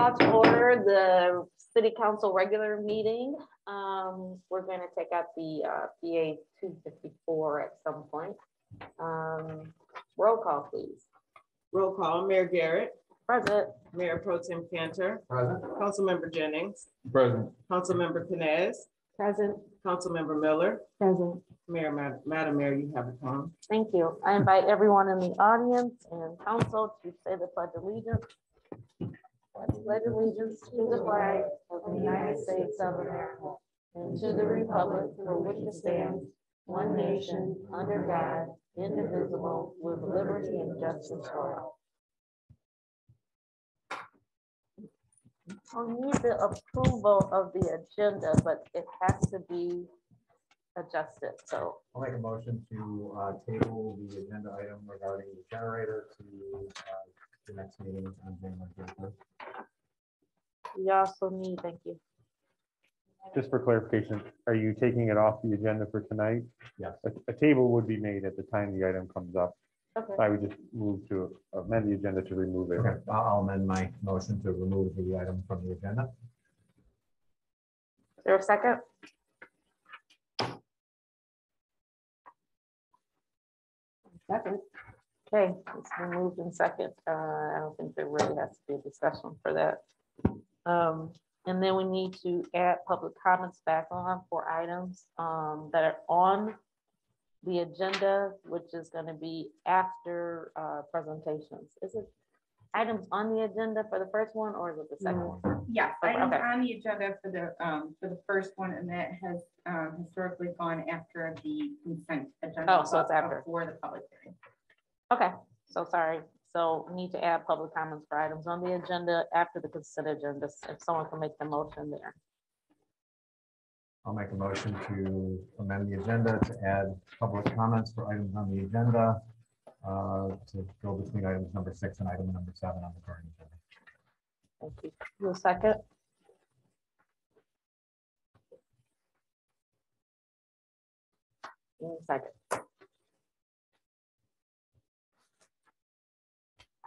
call to order the city council regular meeting. We're going to take out the PA 254 at some point. Roll call, please. Roll call. Mayor Garrett. Present. Mayor Pro Tem Cantor. Present. Councilmember Jennings. Present. Councilmember Canez. Present. Councilmember Miller. Present. Madam Mayor, you have the phone. Thank you. I invite everyone in the audience and council to say the Pledge of Allegiance. I pledge allegiance to the flag of the United States of America and to the republic for which it stands, one nation, under God, indivisible, with liberty and justice for all. I'll need the approval of the agenda, but it has to be adjusted. So I'll make a motion to table the agenda item regarding the generator to the next meeting on January 23rd. we also need, thank you. Just for clarification, are you taking it off the agenda for tonight? Yes. A table would be made at the time the item comes up. Okay. I would just move to amend the agenda to remove it. Okay, I'll amend my motion to remove the item from the agenda. Is there a second? Second. Okay, it's been moved in second. I don't think there really has to be a discussion for that. And then we need to add public comments back on for items that are on the agenda, which is going to be after presentations. Is it items on the agenda for the first one, or is it the second one? Yes, Okay. items on the agenda for the first one, and that has historically gone after the consent agenda. Oh, so it's after. For the public hearing. Okay, so sorry. So we need to add public comments for items on the agenda after the consent agenda. If someone can make the motion there. I'll make a motion to amend the agenda to add public comments for items on the agenda to go between items number 6 and item number 7 on the current agenda. Thank you. Your second. Second.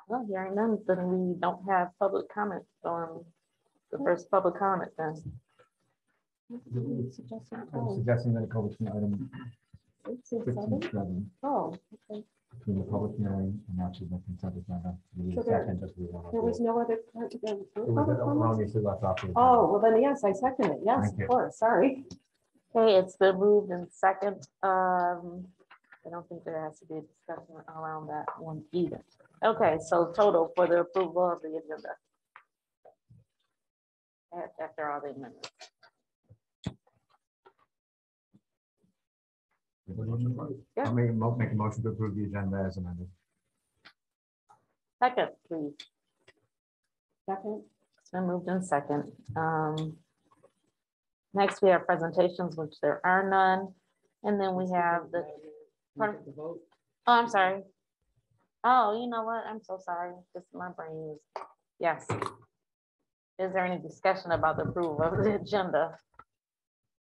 Well, hearing none, then we don't have public comment on the first public comment then. I'm suggesting that it go between item 6 and 7, Oh, okay. between the public hearing and actually the consent agenda. So there was no other part to go through public comments? Obviously left off. Oh, well then, yes, I second it. Yes, Thank you. of course, sorry. Okay, it's been moved in second. I don't think there has to be a discussion around that one either. Okay, so total for the approval of the agenda. After all the amendments. Yeah. I'll make a motion to approve the agenda as amended. Second, please. Second. It's been moved in second. Next, we have presentations, which there are none. And then we have the, pardon? Oh, I'm sorry. Oh, you know what? I'm so sorry. Just my brain is, yes. Is there any discussion about the approval of the agenda?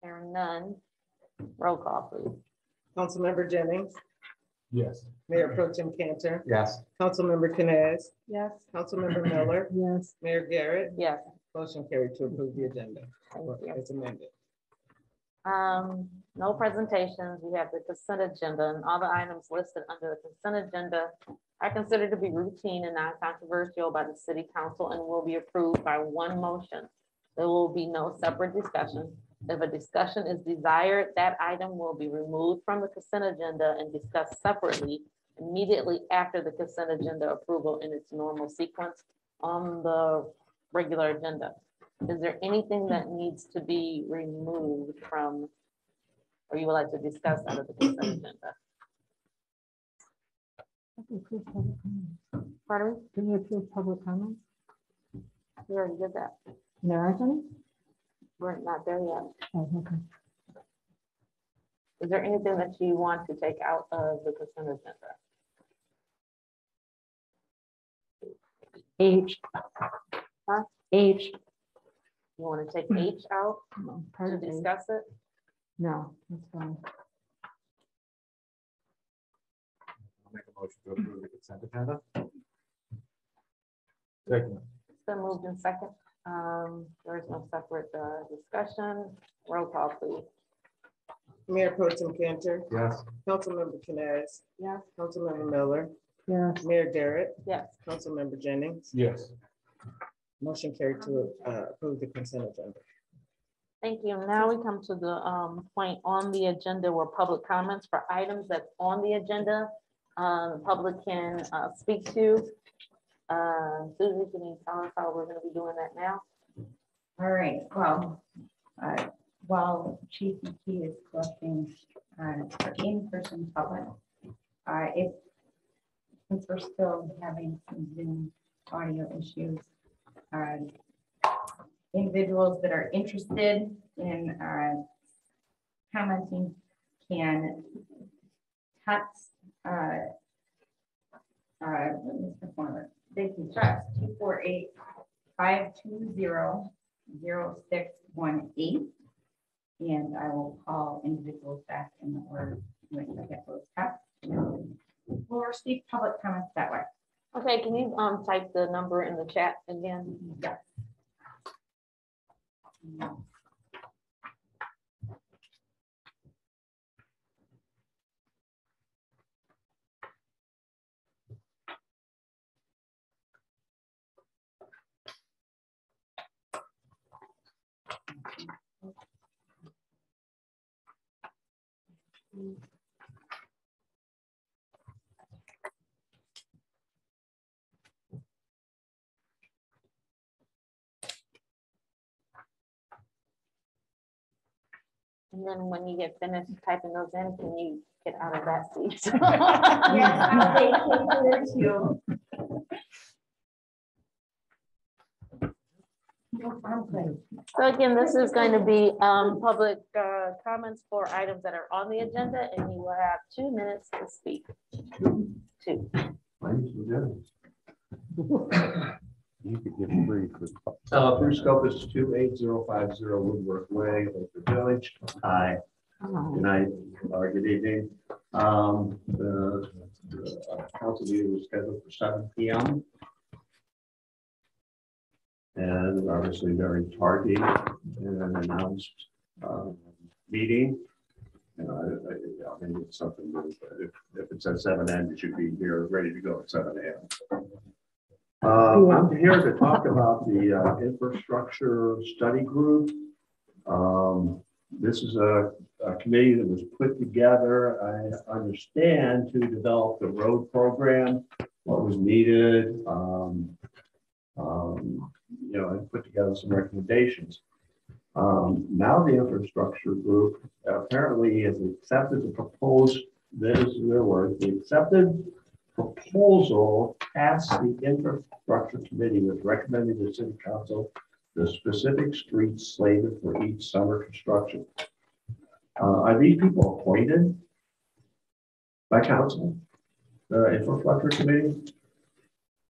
There are none. Roll call, please. Councilmember Jennings. Yes. Mayor Pro Tem Cantor. Yes. Councilmember Canez. Yes. Councilmember Miller. Yes. Mayor Garrett. Yes. Motion carried to approve the agenda Thank you. as amended. No presentations. We have the consent agenda, and all the items listed under the consent agenda are considered to be routine and non-controversial by the city council and will be approved by one motion. There will be no separate discussion. If a discussion is desired, that item will be removed from the consent agenda and discussed separately immediately after the consent agenda approval in its normal sequence on the regular agenda. Is there anything that needs to be removed from, or you would like to discuss out of the consent agenda? Pardon me? Can you approve public comments? We already did that. There aren't any? We're not there yet. Oh, okay. Is there anything that you want to take out of the consent agenda? H. Huh? H. You want to take H out No, part to of H. discuss it? No, that's fine. I'll make a motion to approve the consent agenda. Second. been moved in second. There is no separate discussion. Roll call, please. Mayor Pro Tem Cantor, Yes. Councilmember Canes, Yes. Councilmember Miller, Yes. Mayor Garrett, Yes. Councilmember Jennings. Yes. Motion carried to approve the consent agenda. Thank you. Now we come to the point on the agenda where public comments for items that's on the agenda. The public can speak to. Susie, can you tell us how we're going to be doing that now? All right, well, while Chief McKee is collecting for in-person public, since we're still having some Zoom audio issues, individuals that are interested in commenting can text they can text 248-520-0618, and I will call individuals back in the order in which I get those texts. We'll receive public comments that way. Okay, can you type the number in the chat again? Yes. And then when you get finished typing those in, can you get out of that seat? Yes, I'll take it too. So again, this is going to be public comments for items that are on the agenda, and you will have 2 minutes to speak. 2. You could give free for. Bruce Scopus, 28050 Woodworth Way, Lathrup Village. Hi, good night, or good evening. The council meeting was scheduled for 7 p.m. And obviously very tardy and announced meeting. You know, I mean, it's something new, but if it's at 7 a.m., you should be here ready to go at 7 a.m. I'm here to talk about the infrastructure study group. This is a committee that was put together, I understand, to develop the road program, what was needed, you know, and put together some recommendations. Now the infrastructure group apparently has accepted the proposed, this is their word, the accepted proposal past the infrastructure committee was recommended to city council the specific streets slated for each summer construction. Are these people appointed by council, the infrastructure committee?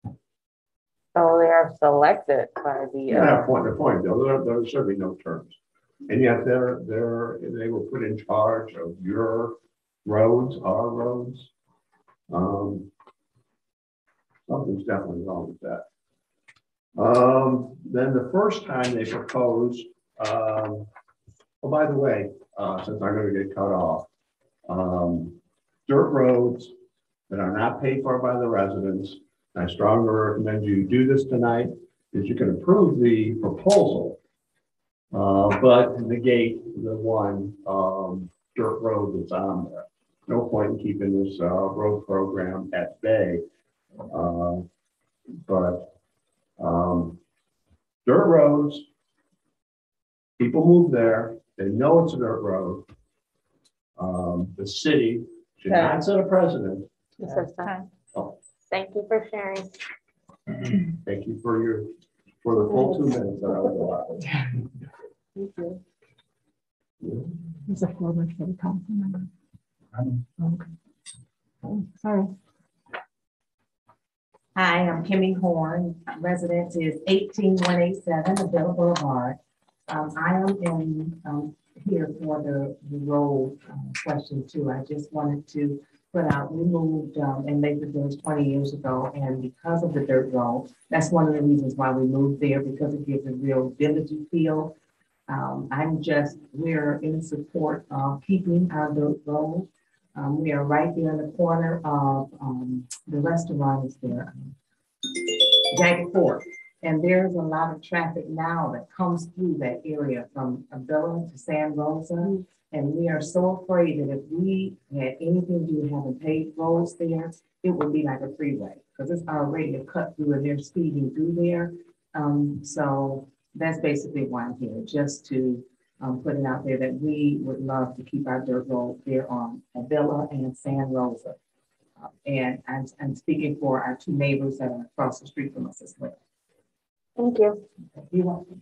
So they are selected by the. Yeah, appointed. There's certainly no terms, and yet they were put in charge of your roads, our roads. Something's definitely wrong with that. Then the first time they proposed, oh, by the way, since I'm going to get cut off, dirt roads that are not paid for by the residents, I strongly recommend you do this tonight, is you can approve the proposal, but negate the one dirt road that's on there. No point in keeping this road program at bay. Dirt roads, people move there, they know it's a dirt road. The city should not set a precedent. This is time. Oh. Thank you for sharing. Thank you for the full 2 minutes that I was allowed. Thank you. He's a former city council member. Okay. Oh, sorry. Hi, I'm Kimmy Horn. Residence is 18187 Avila Boulevard. I am here for the road question too. I just wanted to put out. We moved in Lathrup Village 20 years ago, and because of the dirt road, that's one of the reasons why we moved there, because it gives a real village feel. We're in support of keeping our dirt road. We are right there in the corner of the restaurant is there, Jagged Fork. And there's a lot of traffic now that comes through that area from Abella to San Rosa. And we are so afraid that if we had anything to do with having paved roads there, it would be like a freeway, because it's already a cut through and they're speeding through there. So that's basically why I'm here, just to put it out there that we would love to keep our dirt road there on Abella and San Rosa. And I'm speaking for our two neighbors that are across the street from us as well. Thank you. You're welcome.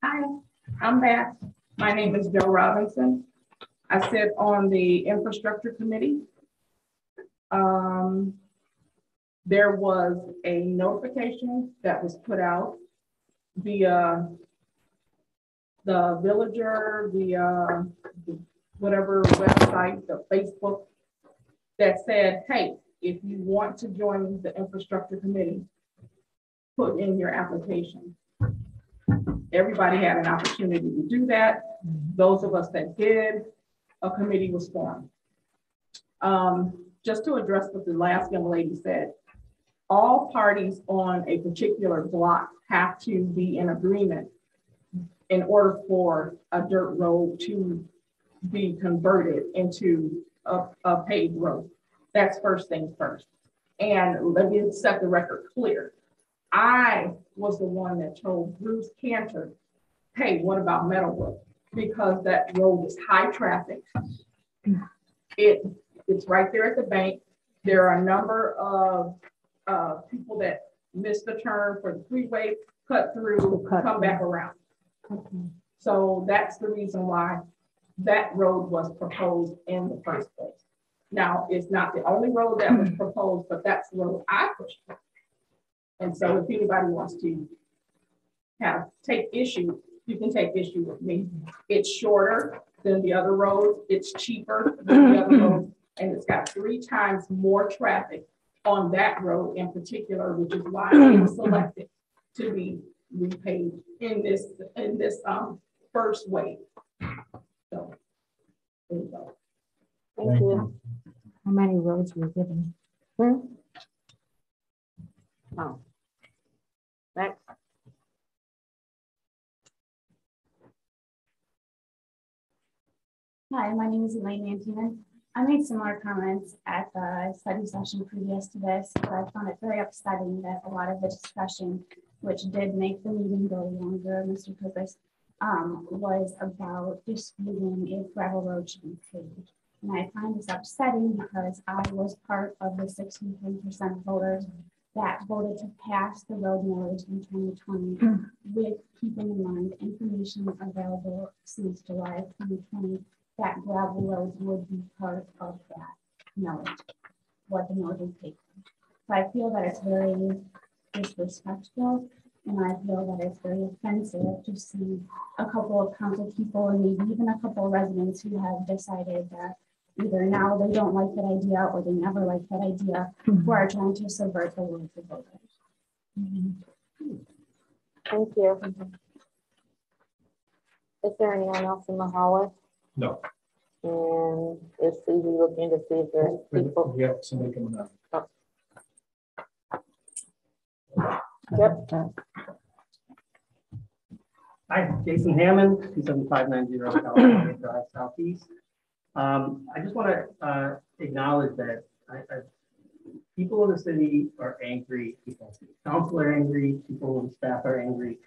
Hi, I'm back. My name is Joe Robinson. I sit on the infrastructure committee. There was a notification that was put out via the Villager, the whatever website, the Facebook, that said, hey, if you want to join the infrastructure committee, put in your application. Everybody had an opportunity to do that. Those of us that did, a committee was formed. Just to address what the last young lady said, all parties on a particular block have to be in agreement in order for a dirt road to be converted into a paved road. That's first things first. And let me set the record clear. I was the one that told Bruce Cantor, hey, what about Meadowbrook? Because that road is high traffic. It's right there at the bank. There are a number of people that miss the turn for the freeway, cut through, come back around. So that's the reason why that road was proposed in the first place. Now, it's not the only road that was proposed, but that's the road I pushed for. And so if anybody wants to take issue, you can take issue with me. It's shorter than the other roads. It's cheaper than the other roads. And it's got 3 times more traffic on that road in particular, which is why it was selected to be repaid in this first wave. So there you go. Thank you. How many roads were given? Oh. Next. Hi, my name is Elaine Antiman. I made similar comments at the study session previous to this, but I found it very upsetting that a lot of the discussion, which did make the meeting go longer, Mr. Purpose, was about disputing if gravel road should be paved. And I find this upsetting because I was part of the 63% of voters that voted to pass the road millage in 2020 with keeping in mind information available since July of 2020 that gravel roads would be part of that millage, what the millage would take. So I feel that it's very disrespectful, and I feel that it's very offensive to see a couple of council people and maybe even a couple of residents who have decided that either now they don't like that idea or they never liked that idea, who are trying to subvert the will of the voters. Thank you. Is there anyone else in the hallway? No. And is Susie looking to see if there's people? Yeah, somebody coming up. Yep. Hi, Jason Hammond, 27590 California Drive Southeast. I just want to acknowledge that people in the city are angry, people in the council are angry, people in the staff are angry.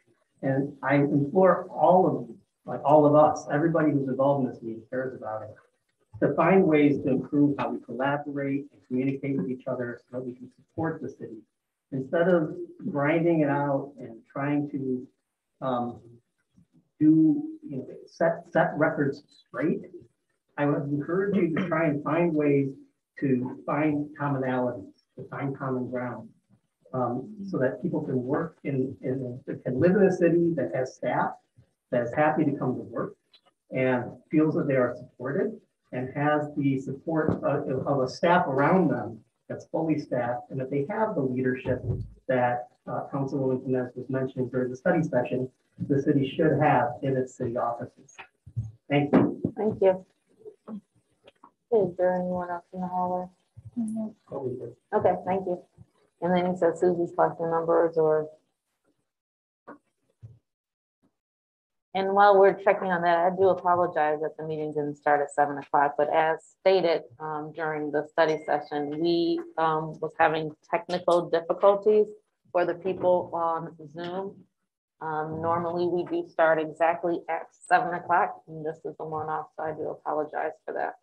And I implore all of you, like all of us, everybody who's involved in this meeting cares about it, to find ways to improve how we collaborate and communicate with each other so that we can support the city. Instead of grinding it out and trying to set records straight, I would encourage you to try and find ways to find commonalities, to find common ground, so that people can work can live in a city that has staff that is happy to come to work and feels that they are supported and has the support of a staff around them that's fully staffed, and that they have the leadership that Councilwoman Inez was mentioning during the study session, the city should have in its city offices. Thank you. Thank you. Is there anyone else in the hallway? Okay, thank you. And then you said Susie's collecting numbers or. And while we're checking on that, I do apologize that the meeting didn't start at 7 o'clock, but as stated during the study session, we was having technical difficulties for the people on Zoom. Normally we do start exactly at 7 o'clock, and this is a one-off, so I do apologize for that.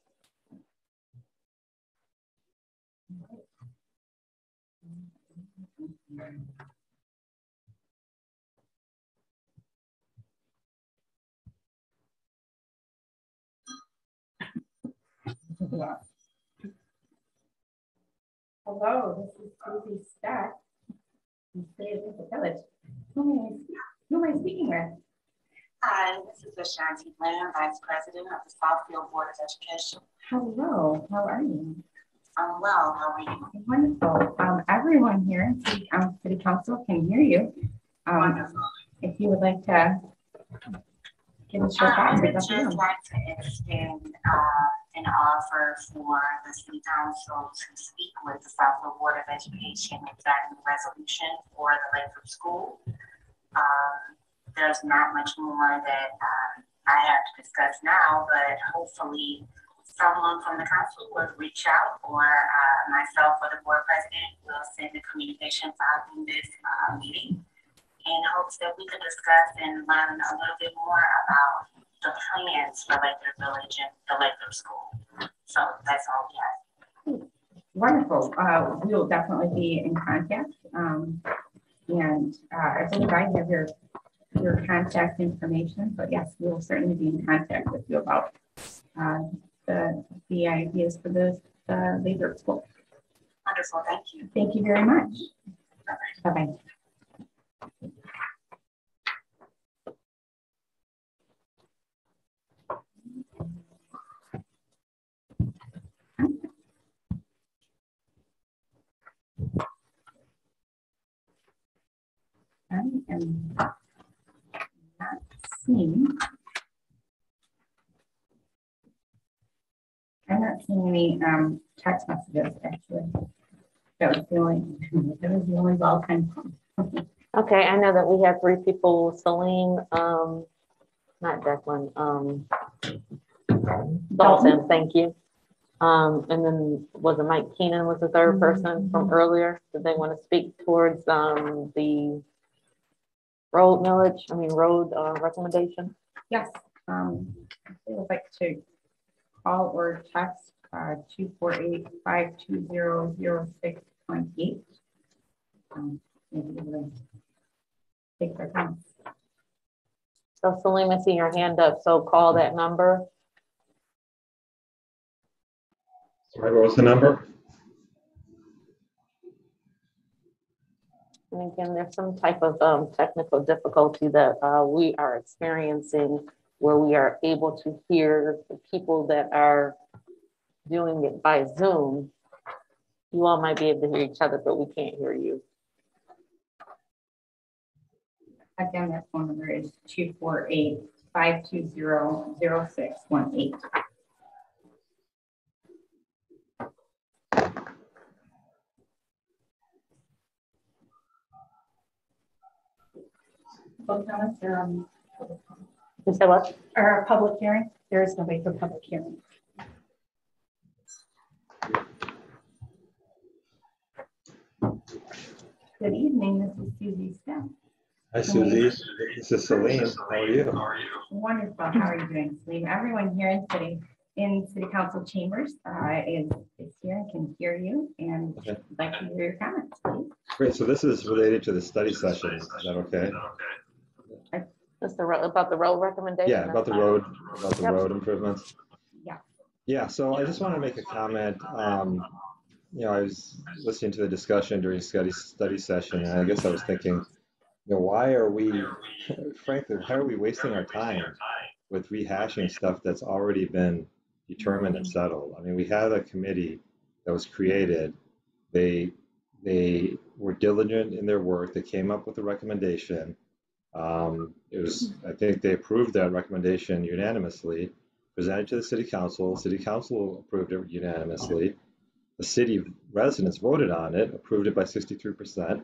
Hello, this is Susie Stack. You say it in the village. Who am I speaking with? Hi, this is Ashanti Lynn, Vice President of the Southfield Board of Education. Hello, how are you? I'm well, how are you? Wonderful. Everyone here in City Council can hear you. Wonderful. If you would like to give us your thoughts. I would just like to extend an offer for the City Council to speak with the Southfield Board of Education regarding the resolution for the Lathrop School. There's not much more that I have to discuss now, but hopefully someone from the council will reach out, or myself or the board president will send a communication following this meeting in hopes that we could discuss and learn a little bit more about the plans for Lathrop Village and the Lathrop School. So that's all we have. Wonderful. We will definitely be in contact. And I believe I have your contact information, but yes, we will certainly be in contact with you about the ideas for the Lathrop School. Wonderful, thank you. Thank you very much. Bye-bye. I am not seeing. I'm not seeing any text messages actually. That was the only ball time. Okay, I know that we have 3 people, Celine, not Declan, Dalton, thank you. And then was it Mike Keenan was the third person from earlier? Did they want to speak towards the road recommendation? Yes, I would like to call or text 248-520-0628. Take their time. So Celine, I see your hand up, so call that number. Sorry, what was the number? And again, there's some type of technical difficulty that we are experiencing where we are able to hear the people that are doing it by Zoom. You all might be able to hear each other, but we can't hear you. Again, that phone number is 248-520-0618. Public comments or you said what? Or a public hearing? There is no way for public hearing. Good evening, this is Susie Stack. Hi, Susie. This is Celine. How are you? Wonderful. How are you doing, Celine? Everyone here in City Council chambers is here and can hear you, and Okay. I'd like to hear your comments, please. Great. So this is related to the study session. Is that okay? That's about the road recommendation. Yeah, about the road improvements. Yeah. Yeah, so I just want to make a comment. I was listening to the discussion during study session, and I guess I was thinking, why are we, frankly, why are we wasting our time with rehashing stuff that's already been determined and settled? I mean, we had a committee that was created. They they were diligent in their work. They came up with a recommendation. I think they approved that recommendation unanimously, presented to the city council. City council approved it unanimously. The city residents voted on it, approved it by 63%.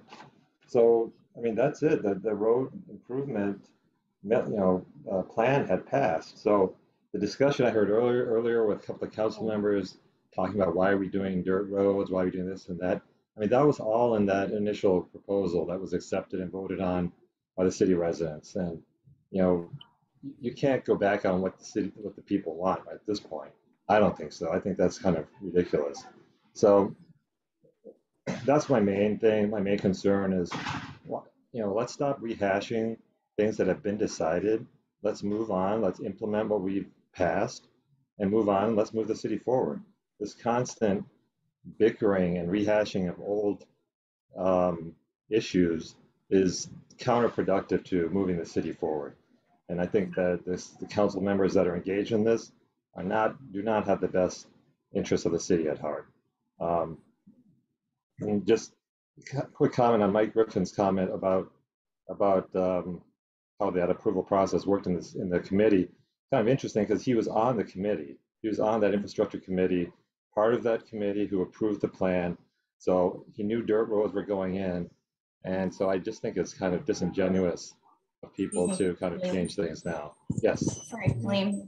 So, I mean, that's it. The road improvement, plan had passed. So the discussion I heard earlier with a couple of council members talking about why are we doing dirt roads, why are we doing this and that. I mean, that was all in that initial proposal that was accepted and voted on by the city residents. And, you can't go back on what the people want at this point. I don't think so. I think that's kind of ridiculous. So that's my main thing. My main concern is, let's stop rehashing things that have been decided. Let's move on. Let's implement what we've passed and move on. Let's move the city forward. This constant bickering and rehashing of old issues is counterproductive to moving the city forward. And I think that the council members that are engaged in this do not have the best interests of the city at heart. And just a quick comment on Mike Griffin's comment about how that approval process worked in the committee. Kind of interesting because he was on the committee. He was on that infrastructure committee, part of that committee who approved the plan. So he knew dirt roads were going in. And so I just think it's kind of disingenuous of people to kind of change things now. Yes. Sorry, William,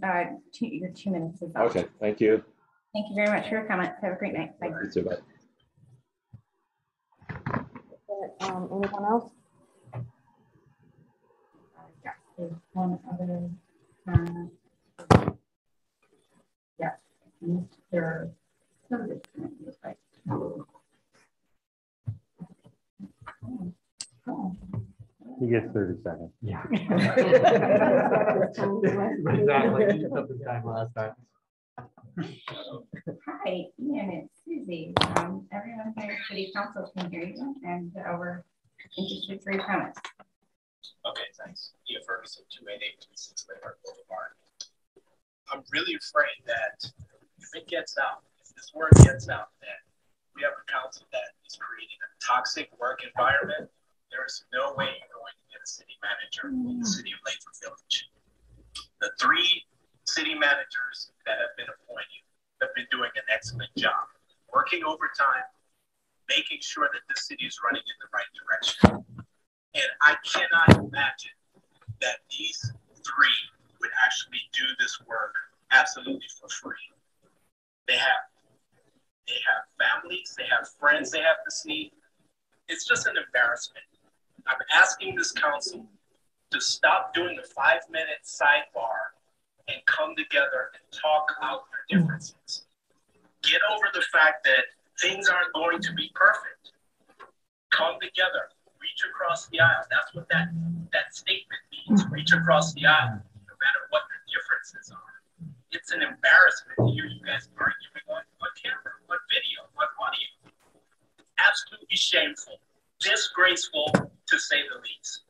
your 2 minutes is up. Okay, thank you. Thank you very much for your comments. Have a great night. Bye. You too, bye. Anyone else? There's one other. Yes, Mr. Right. He gets 30 seconds. Yeah. Exactly. You took the time last time. Hi, Ian, it's Susie. Everyone here at City Council can hear you, and we're interested for your comments. Okay, thanks. Ian Ferguson, 28826 Lathrop Boulevard. I'm really afraid that if this word gets out, that we have a council that is creating a toxic work environment. There is no way you're going to get a city manager in the city of Lathrop Village. The 3 city managers that have been appointed have been doing an excellent job, working overtime, making sure that the city is running in the right direction. And I cannot imagine that these 3 would actually do this work absolutely for free. They have families, they have friends they have to see. It's just an embarrassment. I'm asking this council to stop doing a 5-minute sidebar and come together and talk out their differences. Get over the fact that things aren't going to be perfect. Come together, reach across the aisle. That's what that statement means, reach across the aisle, no matter what the differences are. It's an embarrassment to hear you guys arguing on camera, on video, on audio. It's absolutely shameful, disgraceful to say the least.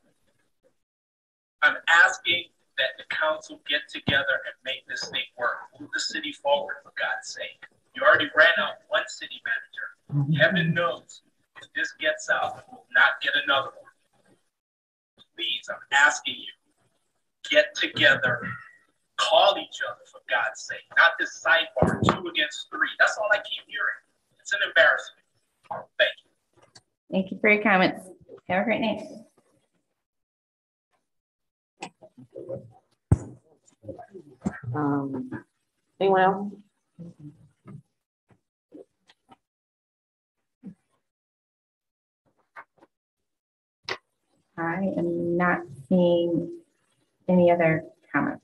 I'm asking that the council get together and make this thing work. Move the city forward, for God's sake. You already ran out one city manager. Heaven knows if this gets out, we'll not get another one. Please, I'm asking you, get together, call each other, for God's sake. Not this sidebar, 2 against 3. That's all I keep hearing. It's an embarrassment. Thank you. Thank you for your comments. Have a great night. Anyone else? I am not seeing any other comments.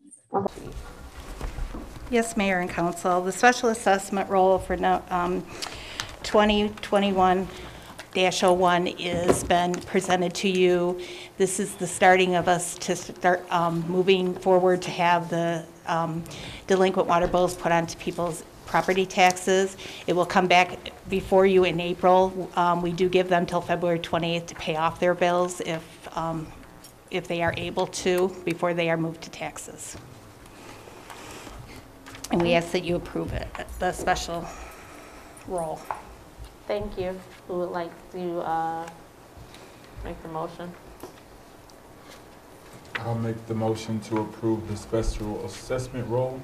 Yes, Mayor and Council. The special assessment roll for 2021-01 is been presented to you. This is the starting of us to start moving forward to have the delinquent water bills put onto people's property taxes. It will come back before you in April. We do give them till February 28th to pay off their bills if they are able to, before they are moved to taxes. And we ask that you approve it, the special roll. Thank you. Who would like to make the motion? I'll make the motion to approve the special assessment roll.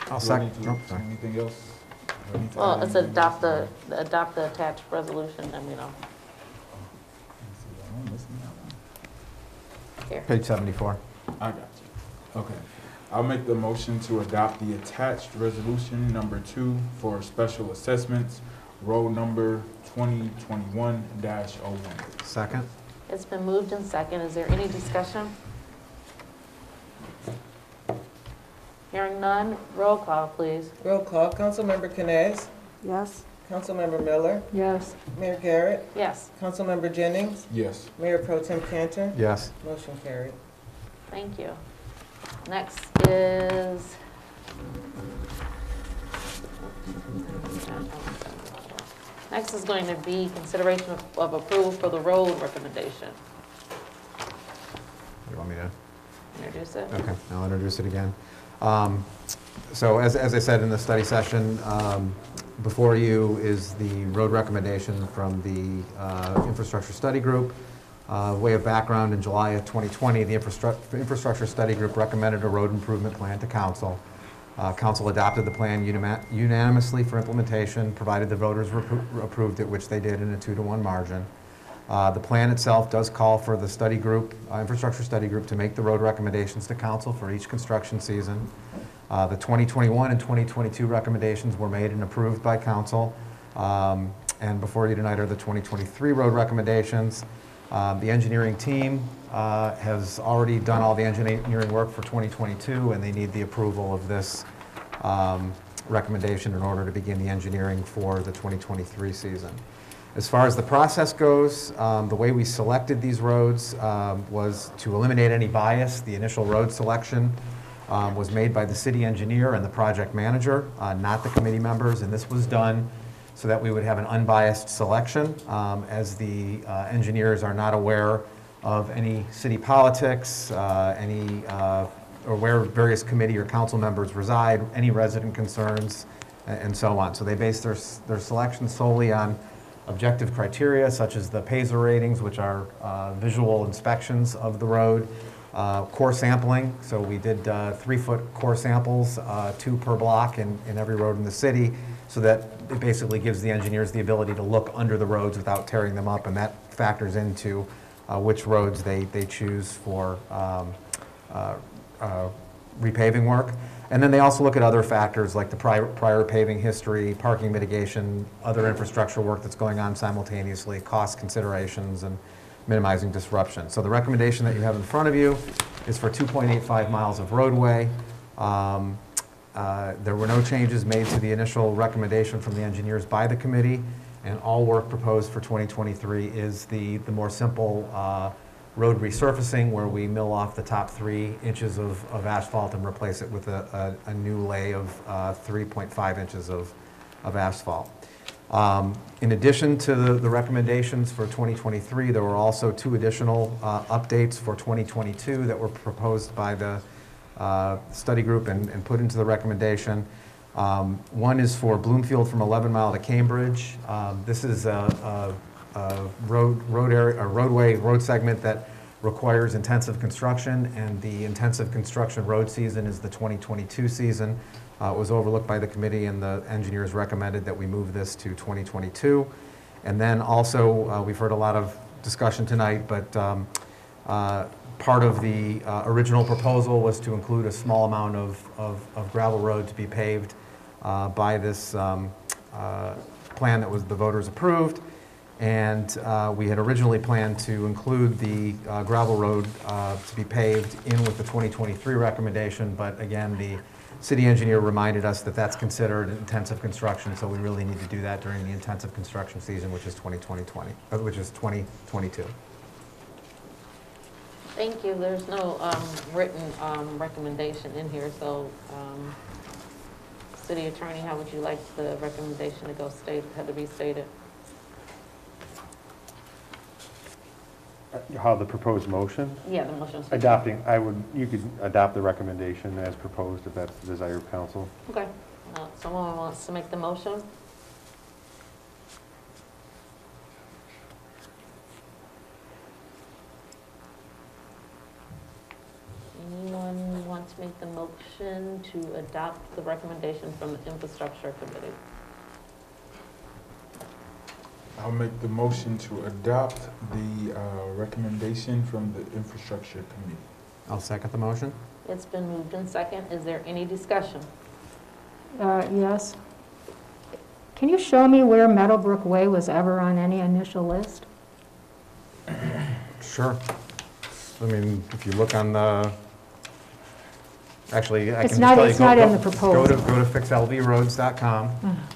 I'll Do I second. need to say anything else? Do I need to Well, add it's anything adopt else? the attached resolution, and we don't care. Page 74. I got you. Okay. I'll make the motion to adopt the attached resolution number 2 for special assessments, roll number 2021-01. Second. It's been moved in second. Is there any discussion? Hearing none, roll call, please. Roll call, Councilmember Canes, Yes. Councilmember Miller, Yes. Mayor Garrett, Yes, Councilmember Jennings, Yes. Mayor Pro Tem Cantor, Yes. motion carried. thank you. Next is going to be consideration of approval for the road recommendation. You want me to? Introduce it. Okay, I'll introduce it again. So as I said in the study session, before you is the road recommendation from the Infrastructure Study Group. Way of background, in July of 2020, the Infrastructure Study Group recommended a road improvement plan to Council. Council adopted the plan unanimously for implementation, provided the voters approved it, which they did in a 2-to-1 margin. The plan itself does call for the study group, Infrastructure Study Group, to make the road recommendations to Council for each construction season. The 2021 and 2022 recommendations were made and approved by Council. And before you tonight are the 2023 road recommendations. The engineering team has already done all the engineering work for 2022, and they need the approval of this recommendation in order to begin the engineering for the 2023 season. As far as the process goes, the way we selected these roads was to eliminate any bias. The initial road selection was made by the city engineer and the project manager, not the committee members, and this was done so that we would have an unbiased selection, as the engineers are not aware of any city politics, or where various committee or council members reside, any resident concerns, and so on. So they base their selection solely on objective criteria, such as the PASER ratings, which are visual inspections of the road, core sampling. So we did 3-foot core samples, 2 per block in every road in the city, so that it basically gives the engineers the ability to look under the roads without tearing them up, and that factors into which roads they choose for repaving work. And then they also look at other factors like the prior paving history, parking mitigation, other infrastructure work that's going on simultaneously, cost considerations, and minimizing disruption. So the recommendation that you have in front of you is for 2.85 miles of roadway. There were no changes made to the initial recommendation from the engineers by the committee, and all work proposed for 2023 is the more simple road resurfacing, where we mill off the top 3 inches of asphalt and replace it with a new lay of 3.5 inches of asphalt. In addition to the recommendations for 2023, there were also 2 additional updates for 2022 that were proposed by the study group and put into the recommendation. One is for Bloomfield from 11 Mile to Cambridge. This is a road segment that requires intensive construction, and the intensive construction road season is the 2022 season. It was overlooked by the committee, and the engineers recommended that we move this to 2022. And then also, we've heard a lot of discussion tonight, but part of the original proposal was to include a small amount of gravel road to be paved by this plan that was the voters approved. And we had originally planned to include the gravel road to be paved in with the 2023 recommendation, but again, the city engineer reminded us that that's considered intensive construction, so we really need to do that during the intensive construction season, which is 2022. Thank you. There's no written recommendation in here, so City Attorney, how would you like the recommendation to go had to be stated? How the proposed motion? Yeah, the motion. Adopting, you could adopt the recommendation as proposed if that's the desire of council. Okay, someone wants to make the motion? Anyone want to make the motion to adopt the recommendation from the Infrastructure Committee? I'll make the motion to adopt the recommendation from the Infrastructure Committee. I'll second the motion. It's been moved in second. Is there any discussion? Yes. Can you show me where Meadowbrook Way was ever on any initial list? Sure. I mean, if you look on the, actually, I can It's just not- tell you, it's not in the go proposal. to fixlvroads.com,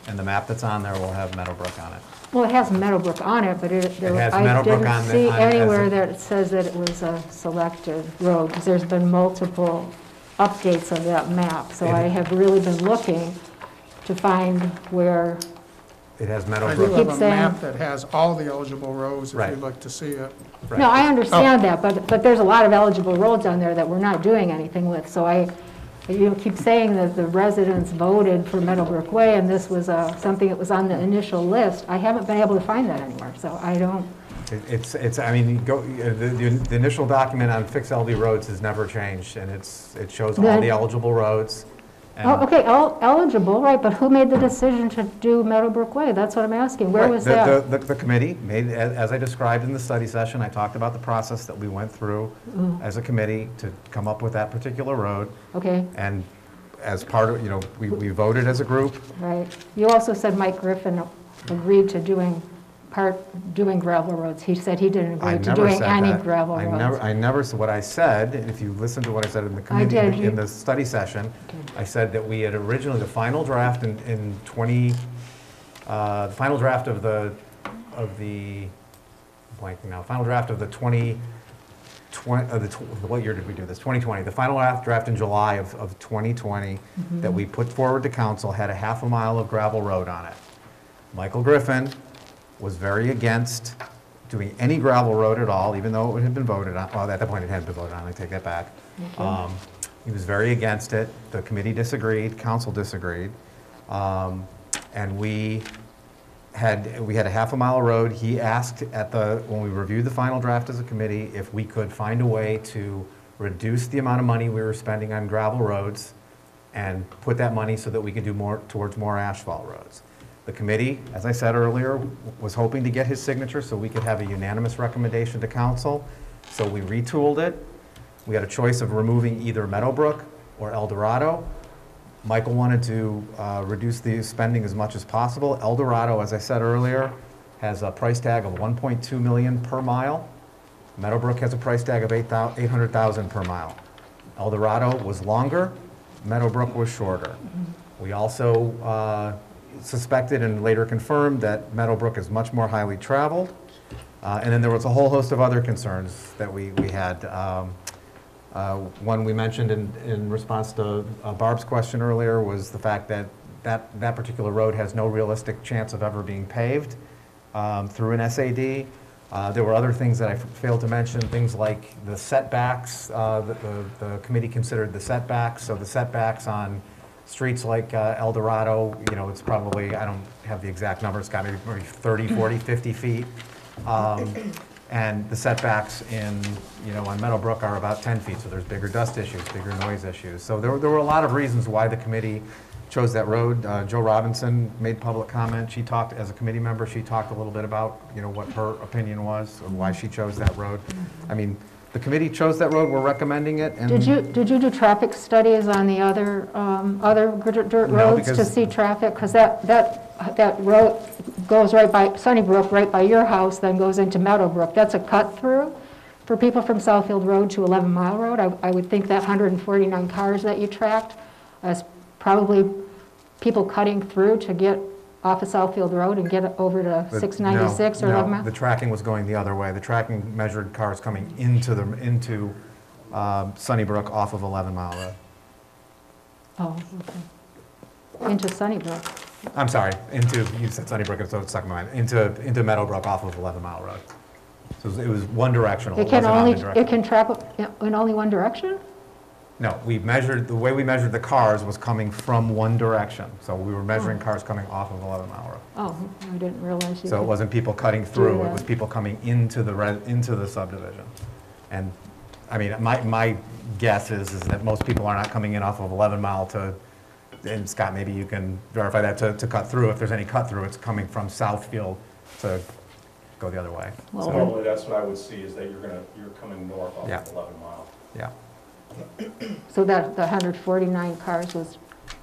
and the map that's on there will have Meadowbrook on it. Well, it has Meadowbrook on it, but has I Meadowbrook didn't on the- see on- as anywhere a- that it says that it was a selected road, because there's been multiple updates of that map. So I have really been looking to find where, It has I do Meadowbrook. have a Keep saying- map that has all the eligible roads if Right. you'd like to see it. Right. no, I understand that, but there's a lot of eligible roads on there that we're not doing anything with. So you keep saying that the residents voted for Meadowbrook Way, and this was something that was on the initial list. I haven't been able to find that anywhere, so I don't. It's. I mean, the initial document on Fix LV Roads has never changed, and it shows all the eligible roads. And Oh, okay, eligible, right, but who made the decision to do Meadowbrook Way? That's what I'm asking. Where Right, was that? The committee made, as I described in the study session, I talked about the process that we went through as a committee to come up with that particular road. Okay, And as part of, we voted as a group. right. You also said Mike Griffin agreed to doing gravel roads. He said he didn't I agree to never doing said any that. gravel roads. I never said what I said, and if you listen to what I said in the committee, did. in the study session, I said that we had originally, the final draft the final draft of the, blanking now, final draft of the 2020, what year did we do this? 2020. The final draft in July of 2020 that we put forward to council had a half a mile of gravel road on it. Michael Griffin was very against doing any gravel road at all, even though it had been voted on. Well, at that point it hadn't been voted on, I take that back. He was very against it. The committee disagreed, council disagreed. And we had a half a mile of road. He asked when we reviewed the final draft as a committee, if we could find a way to reduce the amount of money we were spending on gravel roads and put that money so that we could do more towards more asphalt roads. The committee, as I said earlier, was hoping to get his signature so we could have a unanimous recommendation to council. So we retooled it. We had a choice of removing either Meadowbrook or El Dorado. Michael wanted to reduce the spending as much as possible. El Dorado, as I said earlier, has a price tag of $1.2 million per mile. Meadowbrook has a price tag of $800,000 per mile. El Dorado was longer. Meadowbrook was shorter. We also suspected and later confirmed that Meadowbrook is much more highly traveled. And then there was a whole host of other concerns that we had. One we mentioned in response to Barb's question earlier was the fact that particular road has no realistic chance of ever being paved through an SAD. There were other things that I failed to mention, things like the setbacks. The committee considered the setbacks. So the setbacks on streets like El Dorado, it's probably, I don't have the exact number, it's got maybe 30, 40, 50 feet. And the setbacks on Meadowbrook are about 10 feet, so there's bigger dust issues, bigger noise issues. So there were a lot of reasons why the committee chose that road. Joe Robinson made public comment. She talked, as a committee member, she talked a little bit about, what her opinion was or why she chose that road. I mean, the committee chose that road, we're recommending it. And Did you do traffic studies on the other dirt roads to see traffic? Because that road goes right by Sunnybrook, right by your house, then goes into Meadowbrook. That's a cut through for people from Southfield Road to 11 Mile Road. I would think that 149 cars that you tracked is probably people cutting through to get off of Southfield Road and get over to 696 or 11 Mile? The tracking was going the other way. The tracking measured cars coming into Sunnybrook off of 11 Mile Road. Oh, okay. into Sunnybrook. I'm sorry, you said Sunnybrook, so it's stuck in my mind, into Meadowbrook off of 11 Mile Road. So it was one directional. It can wasn't it can travel in only one direction? No, the way we measured the cars was coming from one direction. So we were measuring cars coming off of 11 Mile Road. Oh, I didn't realize you So it could wasn't people cutting do through, it that. was people coming into the subdivision. And, I mean, my guess is that most people are not coming in off of 11 Mile and Scott, maybe you can verify that, to cut through. If there's any cut through, it's coming from Southfield to go the other way. Well, Normally, that's what I would see, is that you're coming north off Yeah. of 11 Mile. Yeah. So that the 149 cars was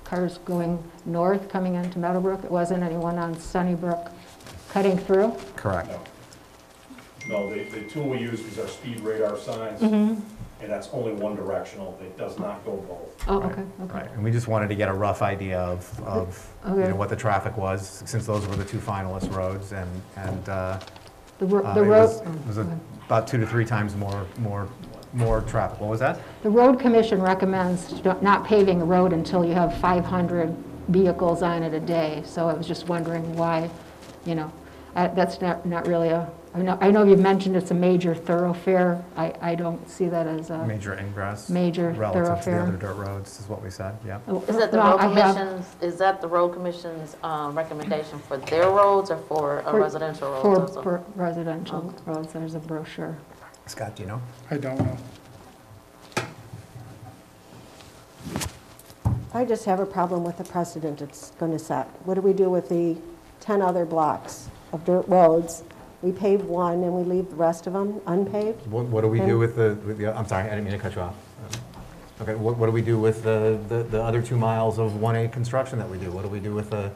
cars going north, coming into Meadowbrook? It wasn't anyone on Sunnybrook cutting through? Correct. No, the tool we use is our speed radar signs, Mhm. and that's only one directional. It does not go both. Oh, Right, okay, okay. Right, and we just wanted to get a rough idea of Okay. what the traffic was, since those were the two finalist roads, and The road. it was about 2 to 3 times more traffic. What was that? The road commission recommends not paving a road until you have 500 vehicles on it a day. So I was just wondering why, that's not really I know you've mentioned it's a major thoroughfare. I don't see that as a Major ingress. major relative thoroughfare. to the other dirt roads, is what we said, yeah. Is that the No, road I have- commission's, recommendation for their roads or for residential roads also? For residential roads, there's a brochure. Scott, do you know? I don't know. I just have a problem with the precedent it's going to set. What do we do with the 10 other blocks of dirt roads? We pave one and we leave the rest of them unpaved? What do we do with the, I'm sorry, I didn't mean to cut you off. Okay, what do we do with the other 2 miles of 1A construction that we do? What do we do with the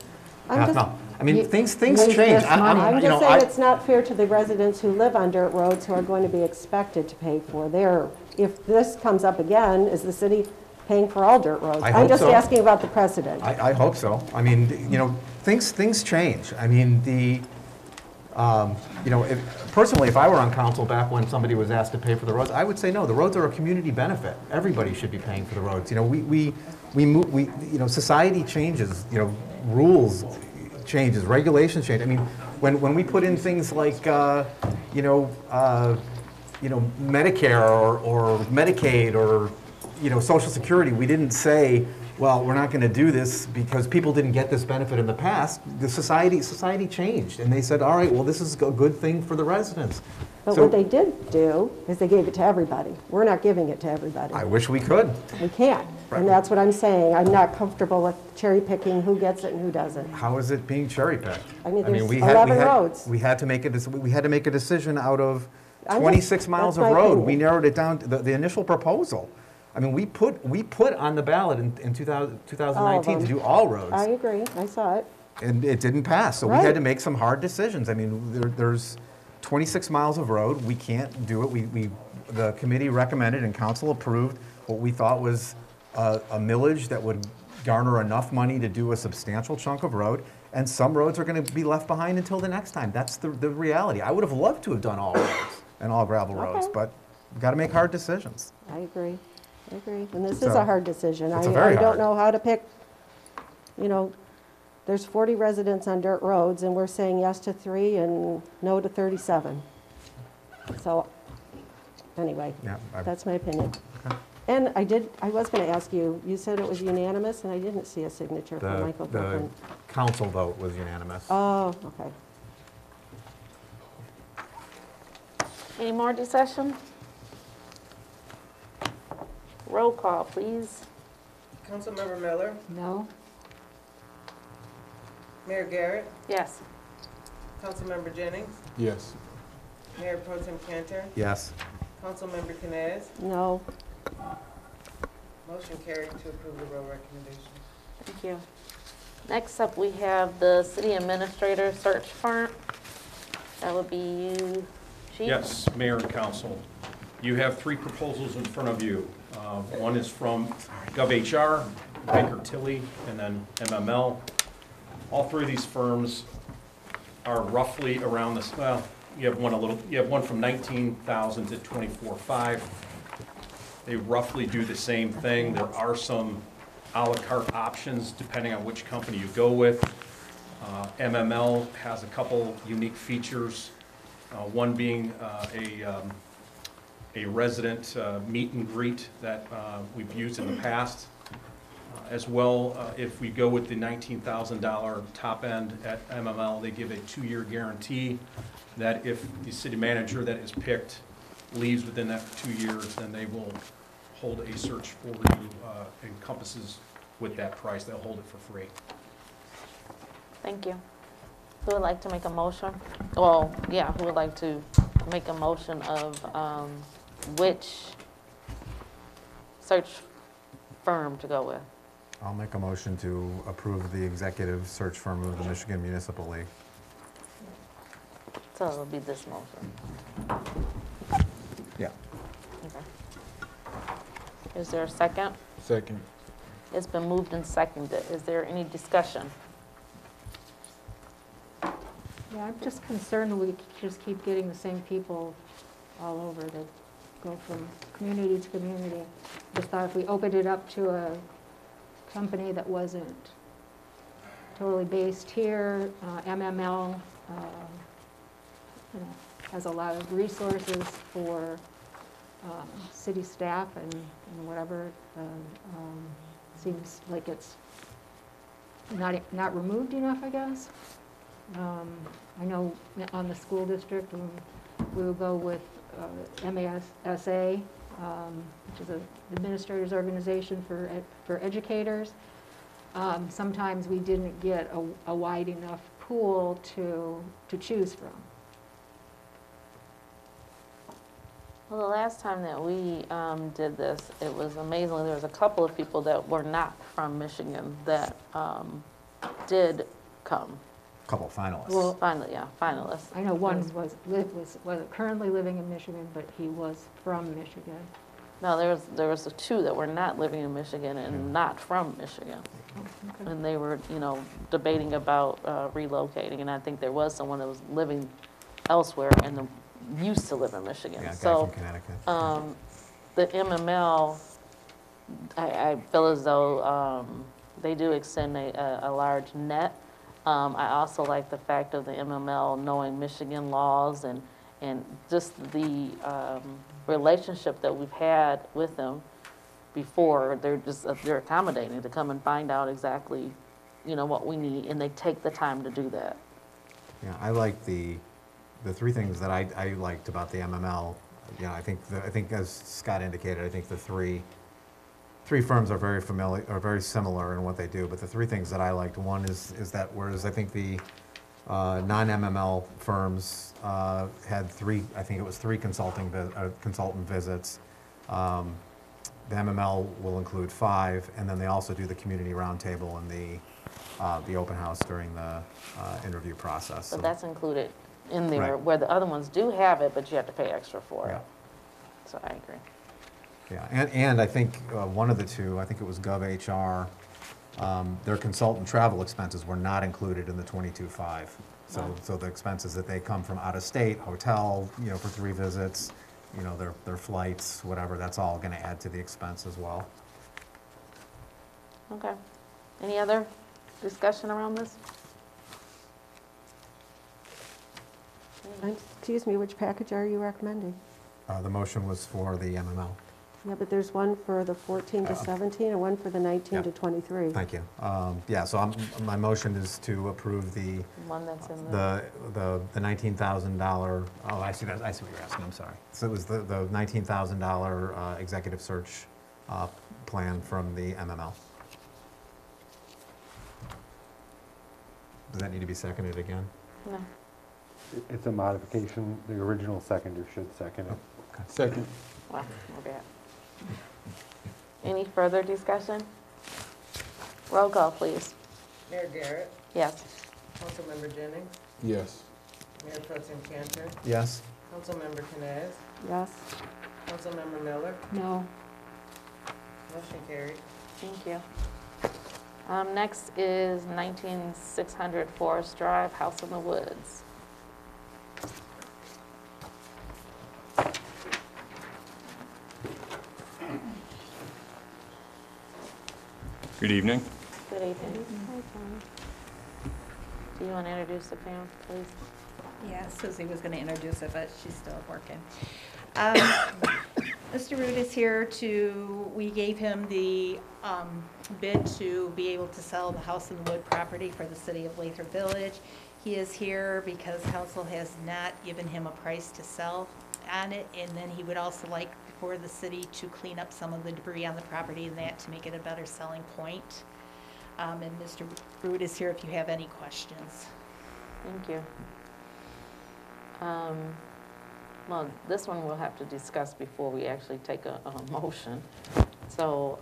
half mile? I mean, things change. I'm just saying it's not fair to the residents who live on dirt roads who are going to be expected to pay for their, if this comes up again, is the city paying for all dirt roads? I'm just asking about the precedent. I hope so. I mean, things change. I mean, personally, if I were on council back when somebody was asked to pay for the roads, I would say no. The roads are a community benefit. Everybody should be paying for the roads. We move. Society changes. Rules changes, regulations change. I mean, when we put in things like Medicare or Medicaid or Social Security, we didn't say, well, we're not going to do this because people didn't get this benefit in the past. The society changed, and they said, all right, well, this is a good thing for the residents. But what they did do is they gave it to everybody. We're not giving it to everybody. I wish we could. We can't, and that's what I'm saying. I'm not comfortable with cherry picking who gets it and who doesn't. How is it being cherry picked? I mean, there's 11 roads. We had to make a decision out of I'm 26 miles of that's my road. opinion. We narrowed it down to the initial proposal. I mean, we put on the ballot in 2019 to do all roads. I agree. I saw it. And it didn't pass, so we had to make some hard decisions. I mean, there's 26 miles of road. We can't do it. The committee recommended and council approved what we thought was a millage that would garner enough money to do a substantial chunk of road. And some roads are going to be left behind until the next time. That's the reality. I would have loved to have done all roads and all gravel roads, but we've got to make hard decisions. I agree. And this is a hard decision. It's I very don't hard. know how to pick, there's 40 residents on dirt roads and we're saying yes to 3 and no to 37. So, anyway, that's my opinion. Okay. And I was going to ask you, you said it was unanimous and I didn't see a signature from Michael The Coven. council vote was unanimous. Oh, okay. Any more discussion? Roll call, please. Councilmember Miller, No? Mayor Garrett, Yes. Councilmember Jennings, Yes. Mayor Pro Tem Cantor, Yes. Councilmember Canes. No. Motion carried to approve the road recommendation. Thank you. Next up, we have the city administrator search firm. That would be you, Chief. Yes, Mayor and Council. You have 3 proposals in front of you. One is from GovHR, Baker Tilly, and then MML. All 3 of these firms are roughly around this. Well, you have one from 19,000 to 24,500. They roughly do the same thing. There are some a la carte options depending on which company you go with. MML has a couple unique features, one being a resident meet and greet that we've used in the past. As well, if we go with the $19,000 top end at MML, they give a 2-year guarantee that if the city manager that is picked leaves within that 2 years, then they will hold a search for you, encompasses with that price. They'll hold it for free. Thank you. Who would like to make a motion? Well, yeah, who would like to make a motion of which search firm to go with? I'll make a motion to approve the executive search firm of the Michigan Municipal League. So it'll be this motion. Yeah. Okay. Is there a second? Second. It's been moved and seconded. Is there any discussion? Yeah, I'm just concerned that we just keep getting the same people all over to go from community to community. Just thought if we opened it up to a company that wasn't totally based here, MML, has a lot of resources for city staff and whatever. Seems like it's not removed enough, I guess. I know on the school district, we will go with MASA, which is an administrators organization for educators. Sometimes we didn't get a wide enough pool to choose from. Well, the last time that we did this, it was amazing. There was a couple of people that were not from Michigan that did come. A couple finalists. Well, finally, yeah, finalists. I know one was currently living in Michigan, but he was from Michigan. No, there was the two that were not living in Michigan and not from Michigan. Okay. And they were, debating about relocating, and I think there was someone that was living elsewhere and used to live in Michigan. Yeah, a guy so, from Connecticut. The MML, I feel as though they do extend a large net. I also like the fact of the MML knowing Michigan laws and just the relationship that we've had with them before. They're accommodating to come and find out exactly, what we need, and they take the time to do that. Yeah, I like the three things that I liked about the MML. I think as Scott indicated, I think the three firms are very familiar, are very similar in what they do. But the three things that I liked, one is that whereas I think the non-MML firms had three consultant visits. The MML will include 5, and then they also do the community roundtable and the open house during the interview process. So that's included in there, Right. where the other ones do have it, but you have to pay extra for Yeah. it. So I agree. Yeah, and I think one of the two, I think it was GovHR, their consultant travel expenses were not included in the 22.5. So the expenses that they come from out of state, hotel, for 3 visits, their flights, whatever, that's all going to add to the expense as well. Okay. Any other discussion around this? Excuse me, which package are you recommending? The motion was for the MML. Yeah, but there's one for the 14 to 17 and one for the 19 to 23. Thank you. Yeah, so my motion is to approve the One that's in the $19,000. Oh, I see what you're asking. I'm sorry. So it was the $19,000 executive search plan from the MML. Does that need to be seconded again? No. It's a modification. The original seconder should second it. Okay. Second. Wow, okay. Any further discussion? Roll call, please. Mayor Garrett, Yes. Councilmember Jennings, Yes. Mayor Pro Tem Cantor, Yes. Councilmember Canes, Yes. Councilmember Miller, No. motion carried. Thank you. Next is 19600 Forest Drive, House in the Woods. Good evening. Good evening. Do you want to introduce the panel, please? Yeah, Susie was going to introduce it, but she's still working. Mr. Root is here we gave him the bid to be able to sell the house and wood property for the city of Lathrop Village. He is here because council has not given him a price to sell on it, and then he would also like for the city to clean up some of the debris on the property and that to make it a better selling point. And Mr. Root is here if you have any questions. Thank you. Well, this one we'll have to discuss before we actually take a motion. So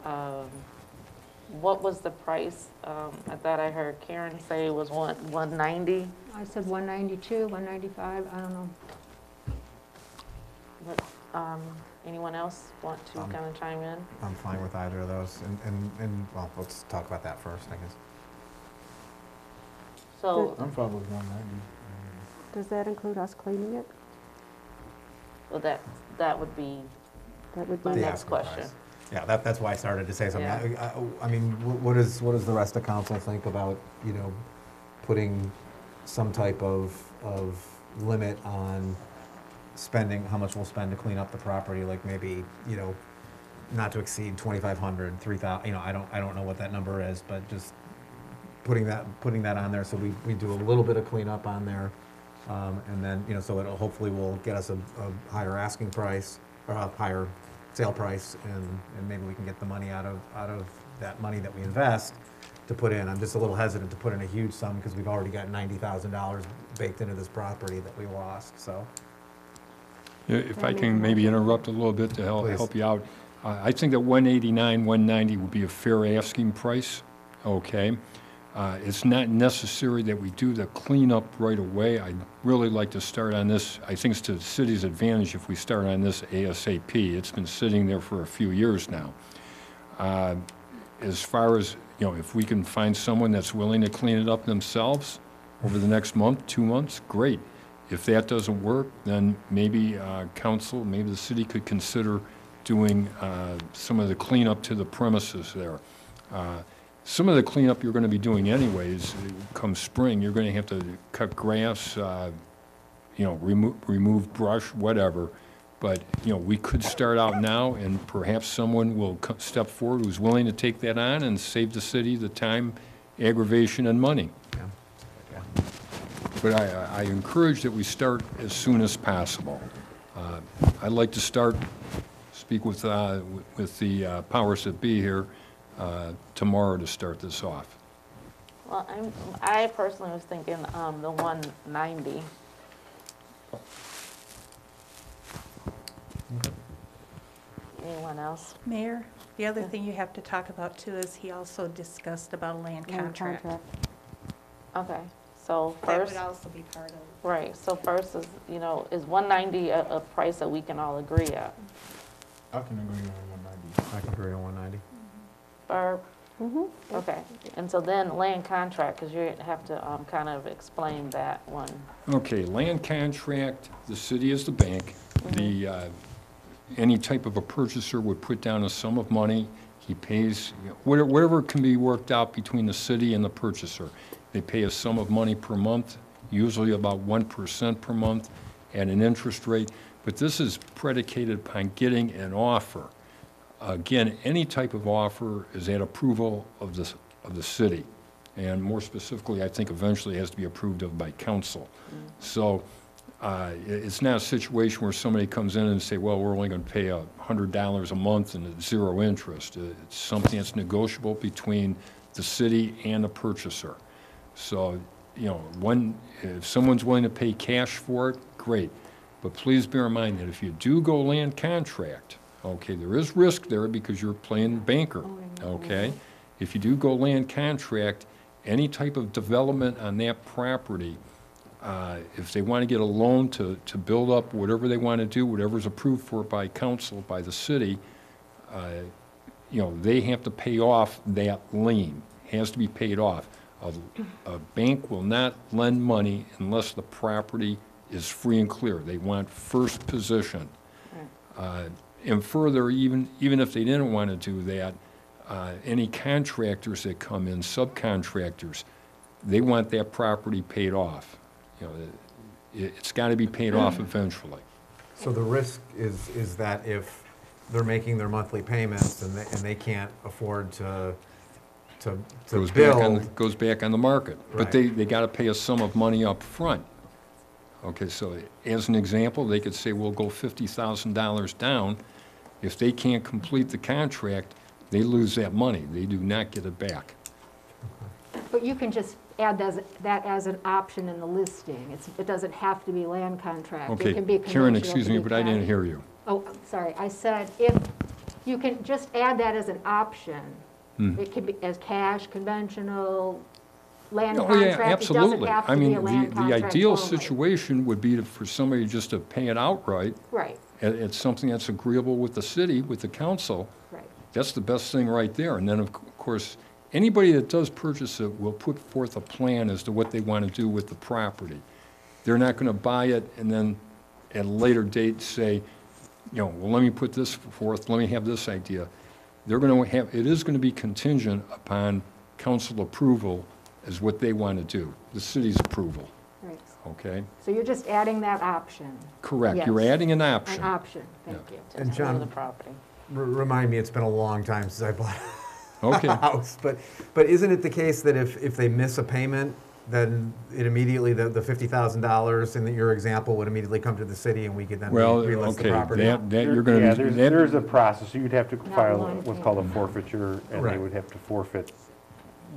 what was the price? I thought I heard Karen say it was 190. I said 192, 195, I don't know. But, anyone else want to kind of chime in? I'm fine with either of those. And well, let's talk about that first, I guess. So I'm fine with 190. Does that include us cleaning it? well, that would be my The next asking question. price. Yeah, that's why I started to say something. Yeah. I mean, what does the rest of council think about, putting some type of limit on spending, how much we'll spend to clean up the property, like maybe, not to exceed 2,500, 3,000, I don't know what that number is, but just putting that on there so we do a little bit of cleanup on there. And then, so it'll hopefully will get us a higher asking price or a higher sale price, and maybe we can get the money out of that money that we invest to put in. I'm just a little hesitant to put in a huge sum because we've already got $90,000 baked into this property that we lost, so. If I can maybe interrupt a little bit to Please. help you out. I think that 189, 190 would be a fair asking price, okay? It's not necessary that we do the cleanup right away. I'd really like to start on this. I think it's to the city's advantage if we start on this ASAP. It's been sitting there for a few years now. As far as, if we can find someone that's willing to clean it up themselves over the next month, 2 months, great. If that doesn't work, then maybe council, maybe the city could consider doing some of the cleanup to the premises there. Some of the cleanup you're going to be doing anyways, come spring, you're going to have to cut grass, remove brush, whatever. But, we could start out now, and perhaps someone will step forward who's willing to take that on and save the city the time, aggravation, and money. Yeah. But I encourage that we start as soon as possible. I'd like to speak with the powers that be here tomorrow to start this off. Well, I personally was thinking the 190. Anyone else? Mayor, the other thing you have to talk about too is he also discussed about a land contract. Okay, so That first, would also be part of. right, so first is, is 190 a price that we can all agree at? I can agree on 190. I can agree on 190. Barb? Okay, and so then land contract, because you have to kind of explain that one. Okay, land contract, the city is the bank. Any type of a purchaser would put down a sum of money. He pays, whatever can be worked out between the city and the purchaser. They pay a sum of money per month, usually about 1% per month at an interest rate. But this is predicated upon getting an offer. Again, any type of offer is at approval of the city. And more specifically, I think eventually it has to be approved of by council. So it's not a situation where somebody comes in and say, well, we're only going to pay $100 a month and it's zero interest. It's something that's negotiable between the city and the purchaser. So, if someone's willing to pay cash for it, great. But please bear in mind that if you do go land contract, okay, there is risk there because you're playing banker, okay? If you do go land contract, any type of development on that property, if they want to get a loan to build up whatever they want to do, whatever's approved for by council, by the city, they have to pay off that lien. It has to be paid off. A bank will not lend money unless the property is free and clear. They want first position. And further, even if they didn't want to do that, any contractors that come in, subcontractors, they want that property paid off. You know, it's got to be paid off eventually. So the risk is that if they're making their monthly payments and they can't afford to build. Goes back on the market. But they got to pay a sum of money up front. Okay, so as an example, they could say, we'll go $50,000 down. If they can't complete the contract, they lose that money. They do not get it back. But you can just add that as an option in the listing. It doesn't have to be land contract. It Okay, can be Karen, commercial, excuse it can me, be but I didn't cash. hear you. Oh, I'm sorry. I said if you can just add that as an option. It can be as cash, conventional, land Oh, contract. yeah, absolutely. It doesn't have to I be mean, a land the contract ideal only. situation would be for somebody just to pay it outright. Right. It's something that's agreeable with the city, with the council. Right. That's the best thing right there. And then, of course, anybody that does purchase it will put forth a plan as to what they want to do with the property. They're not going to buy it and then at a later date say, you know, well, let me put this forth, let me have this idea. They're going to have, it is going to be contingent upon council approval as what they want to do, the city's approval. Right. Okay? So you're just adding that option. Correct. Yes. You're adding an option. An option, thank you. And John, The property. remind me, it's been a long time since I bought Okay. a house, but isn't it the case that if they miss a payment, then it immediately, the $50,000 in your example would immediately come to the city and we could then Well, relist the okay, property? that you're going to be. There's a process. You'd have to file one what's called a forfeiture, and they would have to forfeit.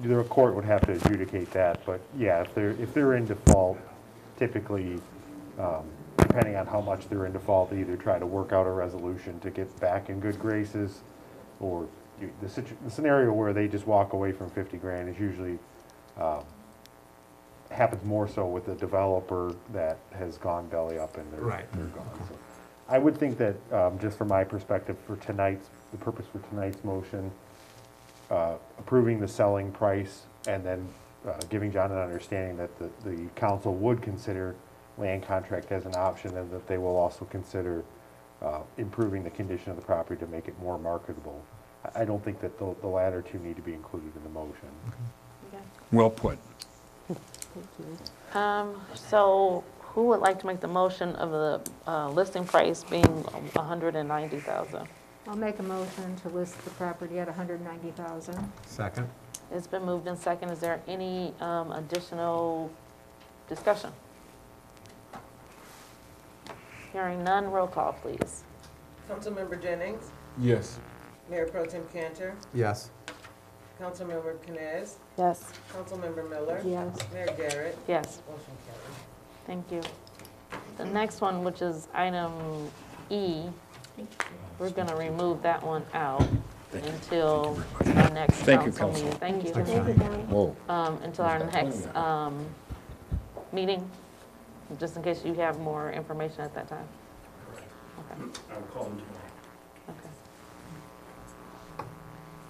The court would have to adjudicate that, but yeah, if they're in default, typically, depending on how much they're in default, they either try to work out a resolution to get back in good graces, or the scenario where they just walk away from 50 grand is usually happens more so with the developer that has gone belly up and they're gone. So I would think that, just from my perspective, the purpose for tonight's motion, approving the selling price and then giving John an understanding that the council would consider land contract as an option and that they will also consider improving the condition of the property to make it more marketable. I don't think that the latter two need to be included in the motion. Well put. So who would like to make the motion of the listing price being $190,000? I'll make a motion to list the property at $190,000. Second. It's been moved in second. Is there any additional discussion? Hearing none, roll call, please. Councilmember Jennings, Yes. Mayor Pro Tem Cantor, Yes. Councilmember Canes, Yes. Councilmember Miller. Yes. Mayor Garrett. Yes, Motion carries. thank you. The next one, which is item E, we're going to remove that one out until our next Thank you, council Council. meeting. Thank you. Thank you, Don. Whoa. Until our next meeting, just in case you have more information at that time. Okay. I'll call them tomorrow. Okay.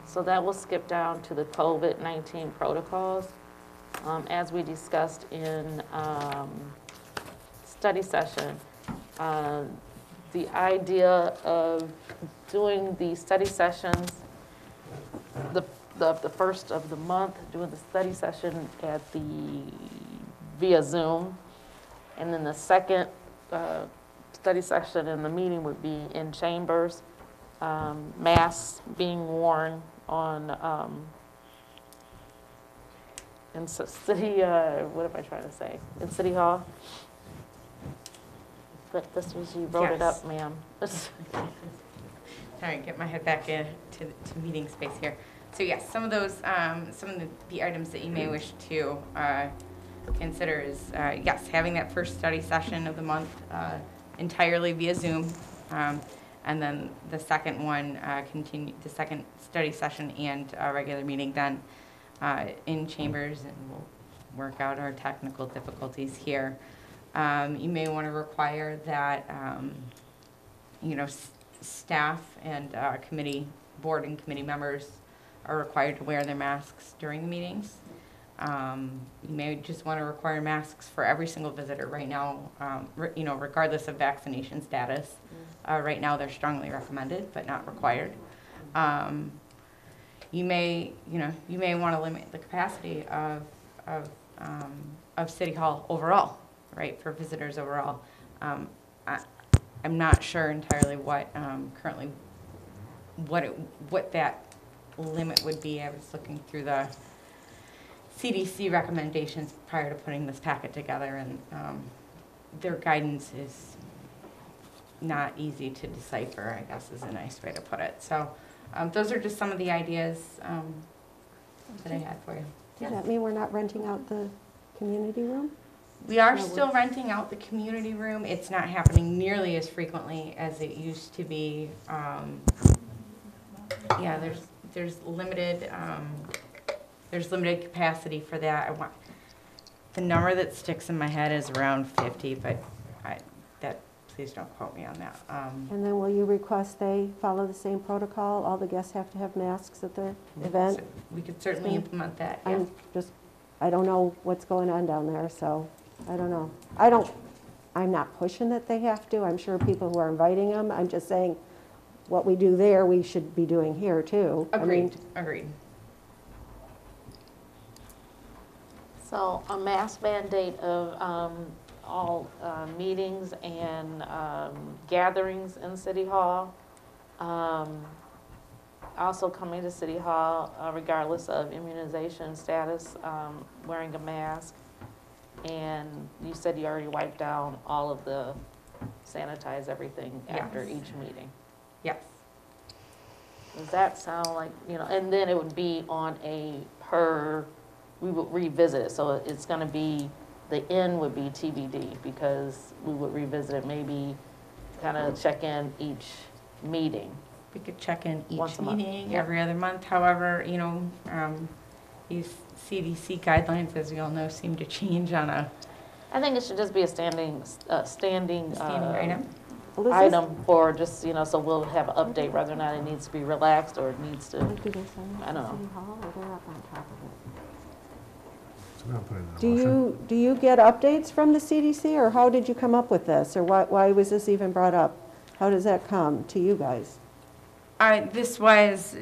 So that will skip down to the COVID-19 protocols. As we discussed in study session, the idea of doing the study sessions, the first of the month, doing the study session via Zoom, and then the second study session in the meeting would be in chambers, masks being worn on in city, what am I trying to say? In City Hall. But this was, you wrote it up, ma'am. Sorry, get my head back in to meeting space here. So yes, some of those, some of the items that you may wish to consider is, yes, having that first study session of the month entirely via Zoom. And then the second one, the second study session and regular meeting then in chambers, and we'll work out our technical difficulties here. You may want to require that, staff and board and committee members are required to wear their masks during the meetings. You may just want to require masks for every single visitor right now, regardless of vaccination status. Right now, they're strongly recommended, but not required. you may want to limit the capacity of City Hall overall, right, for visitors overall. I'm not sure entirely what currently what that limit would be. I was looking through the CDC recommendations prior to putting this packet together, and their guidance is not easy to decipher, I guess is a nice way to put it. So those are just some of the ideas that I had for you. Does that mean we're not renting out the community room? We are still renting out the community room. It's not happening nearly as frequently as it used to be. Yeah, there's limited capacity for that. The number that sticks in my head is around 50, but please don't quote me on that. And then will you request they follow the same protocol? All the guests have to have masks at the event? We could certainly implement that, yeah. I don't know what's going on down there, so I don't know. I'm not pushing that they have to. I'm sure people who are inviting them, I'm just saying what we do there, we should be doing here too. Agreed. So a mask mandate of all meetings and gatherings in City Hall. Also coming to City Hall, regardless of immunization status, wearing a mask. And you said you already wiped down all of the, sanitize everything after each meeting. Yes. Does that sound like, and then it would be on we would revisit it. So it's going to be, the end would be TBD because we would revisit it, maybe kind of check in each meeting. We could check in each meeting, every other month. However, these CDC guidelines, as we all know, seem to change on a... I think it should just be a standing item. Item for just, so we'll have an update whether or not it needs to be relaxed or it needs to, I don't know. Do you get updates from the CDC, or how did you come up with this, or why was this even brought up? How does that come to you guys? This was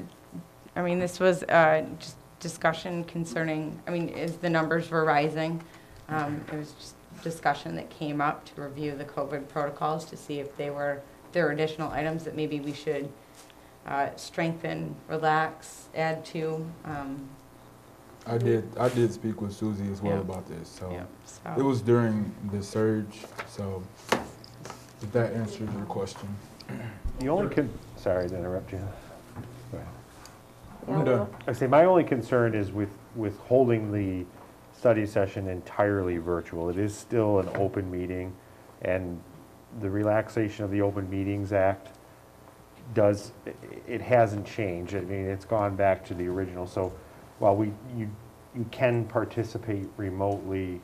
just discussion concerning, as the numbers were rising, it was just discussion that came up to review the COVID protocols to see if there were additional items that maybe we should strengthen, relax, add to. I did speak with Susie as well about this, so it was during the surge, so if that answers your question. The only sorry to interrupt you. Go ahead. I'm done. I say my only concern is with holding the study session entirely virtual. It is still an open meeting, and the relaxation of the Open Meetings Act it hasn't changed. I mean, it's gone back to the original. So while you can participate remotely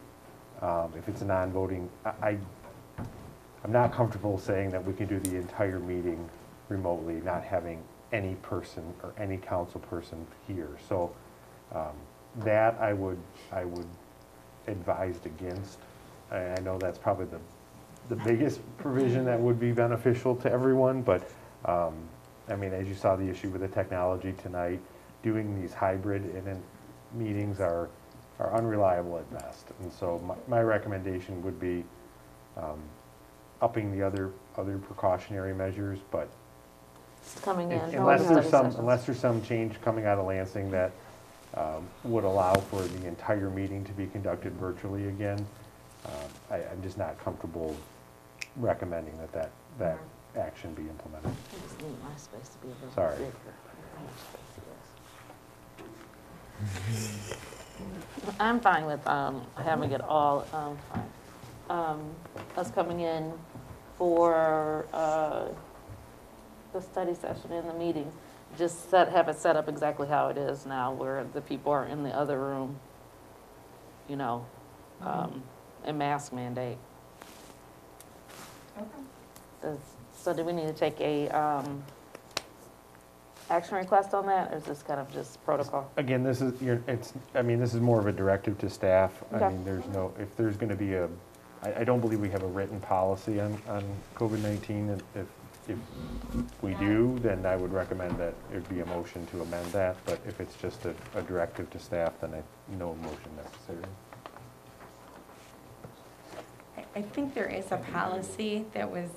if it's a non-voting, I'm not comfortable saying that we can do the entire meeting remotely, not having any person or any council person here. So that I would advise against. I know that's probably the biggest provision that would be beneficial to everyone, but I mean, as you saw the issue with the technology tonight, doing these hybrid meetings are unreliable at best. And so my recommendation would be upping the other precautionary measures, but coming in. Unless there's some change coming out of Lansing that would allow for the entire meeting to be conducted virtually again, I'm just not comfortable recommending that action be implemented. I just need my space to be a little Sorry. bigger. I'm fine with having it all us coming in for the study session in the meeting. Just have it set up exactly how it is now, where the people are in the other room, a mask mandate. Okay. So do we need to take a action request on that, or is this kind of just protocol? Again, this is more of a directive to staff. Okay. I mean, if there's going to be I don't believe we have a written policy on COVID-19. if we do, then I would recommend that it be a motion to amend that, but if it's just a directive to staff, then no motion necessary. I think there is a policy that was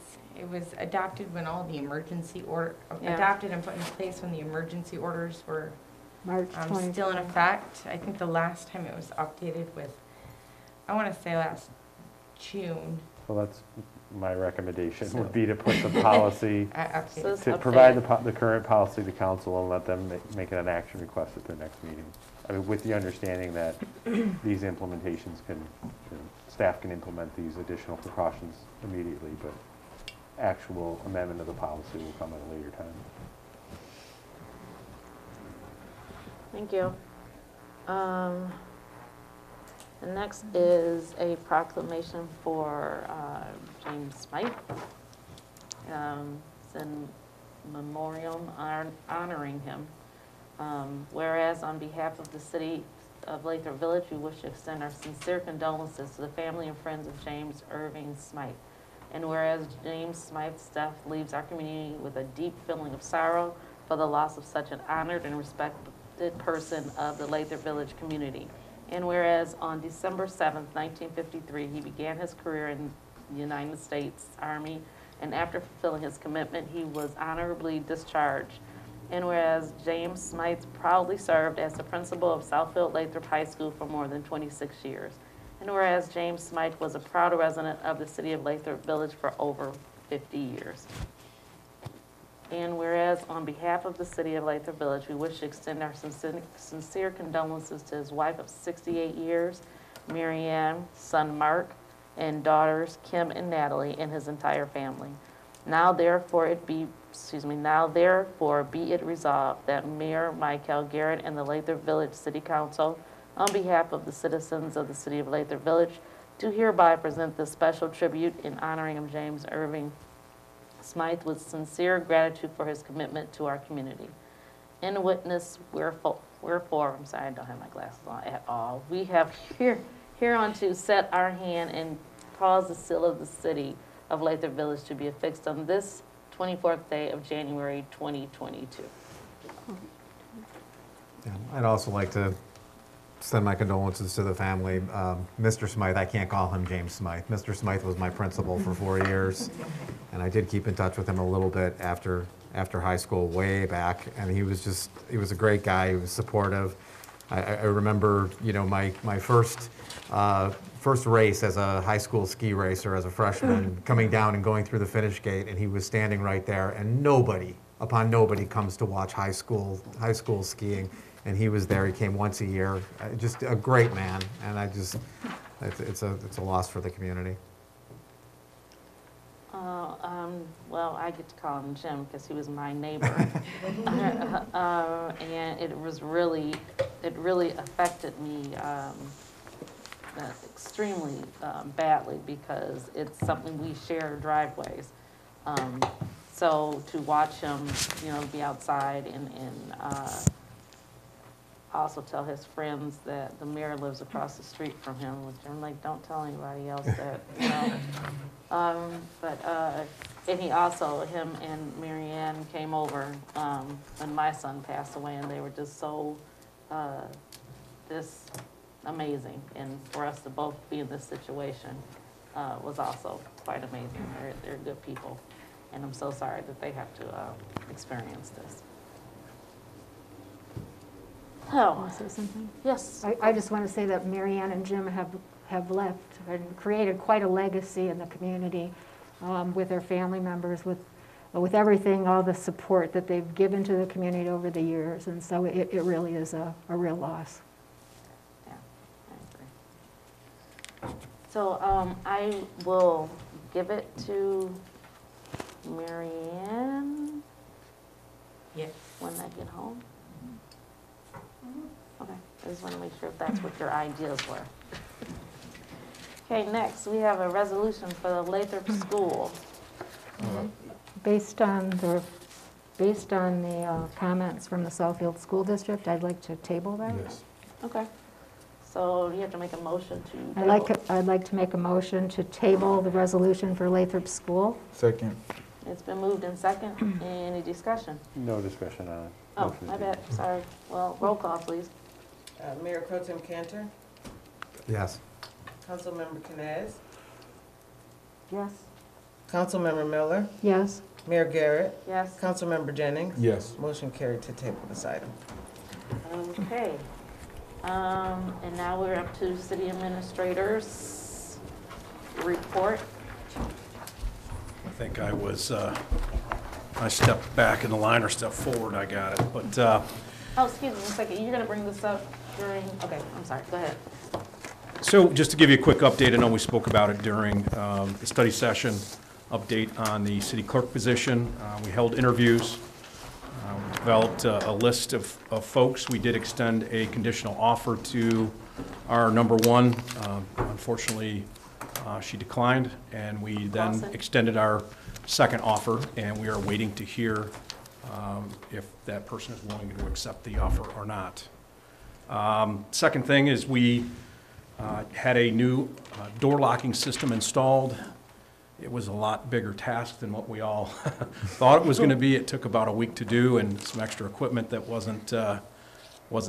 adopted when all the adopted and put in place when the emergency orders were March still in 24th. effect. I think the last time it was updated was, I want to say last June. Well, that's my recommendation, would be to put the policy, So to provide the current policy to council and let them make an action request at their next meeting. I mean, with the understanding that these implementations staff can implement these additional precautions immediately, but actual amendment of the policy will come at a later time. Thank you. The next is a proclamation for James Smythe. It's in memoriam honoring him. Whereas on behalf of the city of Lathrop Village, we wish to extend our sincere condolences to the family and friends of James Irving Smythe. And whereas James Smythe's death leaves our community with a deep feeling of sorrow for the loss of such an honored and respected person of the Lathrop Village community. And whereas on December 7th, 1953, he began his career in the United States Army, and after fulfilling his commitment, he was honorably discharged. And whereas James Smythe proudly served as the principal of Southfield Lathrop High School for more than 26 years. And whereas James Smythe was a proud resident of the city of Lathrop Village for over 50 years. And whereas on behalf of the city of Lathrop Village, we wish to extend our sincere condolences to his wife of 68 years, Mary Ann, son Mark, and daughters Kim and Natalie, and his entire family. Now therefore be it resolved that Mayor Michael Garrett and the Lathrop Village City Council, on behalf of the citizens of the city of Lathrop Village, do hereby present this special tribute in honoring of James Irving Smythe with sincere gratitude for his commitment to our community. In witness wherefore, I'm sorry, I don't have my glasses on at all. We have hereunto set our hand and caused the seal of the city of Lathrop Village to be affixed on this 24th day of January 2022. Yeah, I'd also like to extend my condolences to the family. Mr. Smythe, I can't call him James Smythe. Mr. Smythe was my principal for 4 years, and I did keep in touch with him a little bit after high school, way back, and he was a great guy. He was supportive. I remember, my first race as a high school ski racer as a freshman, coming down and going through the finish gate, and he was standing right there, and nobody comes to watch high school skiing, and he was there. He came once a year. Just a great man, and it's a loss for the community. Well, I get to call him Jim because he was my neighbor. And it really affected me extremely badly because it's something we share driveways. So to watch him, be outside and also tell his friends that the mayor lives across the street from him, which I'm like, don't tell anybody else that, and him and Mary Ann came over when my son passed away, and they were just so just amazing. And for us to both be in this situation was also quite amazing. They're good people, and I'm so sorry that they have to experience this. Can I say something? Yes. I just want to say that Mary Ann and Jim have left and created quite a legacy in the community with their family members, with everything, all the support that they've given to the community over the years. And so it really is a real loss. Yeah, I agree. So I will give it to Mary Ann. Yes. When I get home. Okay, I just want to make sure if that's what your ideas were. Okay, next we have a resolution for the Lathrop School. Based on the comments from the Southfield School District, I'd like to table that. Yes. Okay, so you have to make a motion to I'd like to make a motion to table the resolution for Lathrop School. Second. It's been moved in second. Any discussion? No discussion on it. Oh, Motion my to- bad, sorry. Well, roll call, please. Mayor Pro Tem Cantor, Yes. Councilmember Canes, Yes. Councilmember Miller, Yes. Mayor Garrett, Yes. Councilmember Jennings. Yes. Motion carried to table this item. Okay. And now we're up to city administrators report. I think I was, I stepped back in the line or stepped forward, I got it, but, Oh, excuse me, 1 second. You're gonna bring this up during, okay, I'm sorry, go ahead. So just to give you a quick update, I know we spoke about it during the study session, update on the city clerk position. We held interviews, we developed a list of folks. We did extend a conditional offer to our number one. Unfortunately, she declined, and we then Awesome. extended our second offer, and we are waiting to hear if that person is willing to accept the offer or not. Second thing is we had a new door locking system installed. It was a lot bigger task than what we all thought it was going to be. It took about a week to do, and some extra equipment that wasn't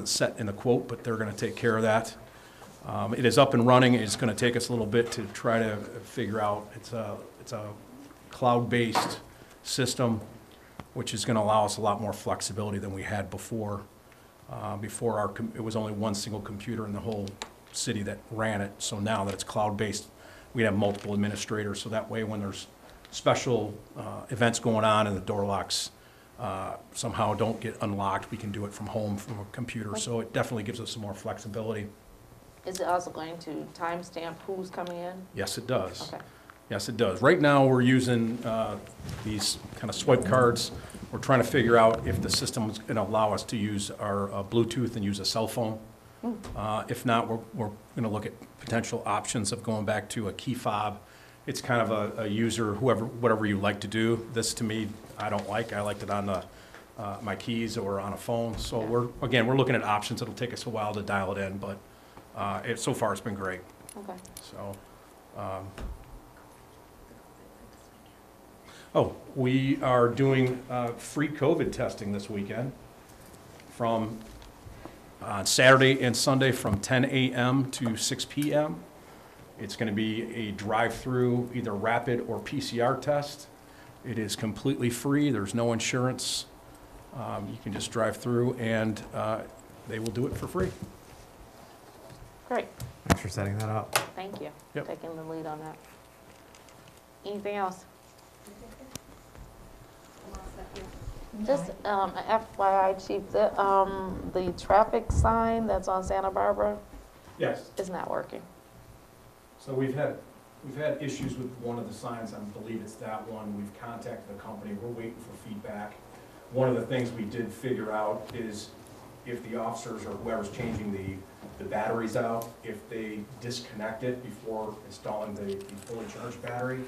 set in the quote, but they're going to take care of that. It is up and running. It's going to take us a little bit to try to figure out. It's a cloud-based system, which is going to allow us a lot more flexibility than we had before. It was only one single computer in the whole city that ran it. So now that it's cloud-based, we have multiple administrators. So that way, when there's special events going on and the door locks somehow don't get unlocked, we can do it from home from a computer. So it definitely gives us some more flexibility. Is it also going to timestamp who's coming in? Yes, it does. Okay. Yes, it does. Right now, we're using these kind of swipe cards. We're trying to figure out if the system is going to allow us to use our Bluetooth and use a cell phone. If not, we're going to look at potential options of going back to a key fob. It's kind of a user, whatever you like to do. This, to me, I don't like. I liked it on my keys or on a phone. So we're looking at options. It'll take us a while to dial it in, but so far it's been great. Okay. So, we are doing free COVID testing this weekend from Saturday and Sunday from 10 a.m. to 6 p.m. It's going to be a drive-through, either rapid or PCR test. It is completely free. There's no insurance. You can just drive through, and they will do it for free. Great. Thanks for setting that up. Thank you. Yep. Taking the lead on that. Anything else? Just FYI, Chief, the traffic sign that's on Santa Barbara Yes. is not working. So we've had issues with one of the signs. I believe it's that one. We've contacted the company. We're waiting for feedback. One of the things we did figure out is if the officers or whoever's changing the batteries out, if they disconnect it before installing the fully charged battery,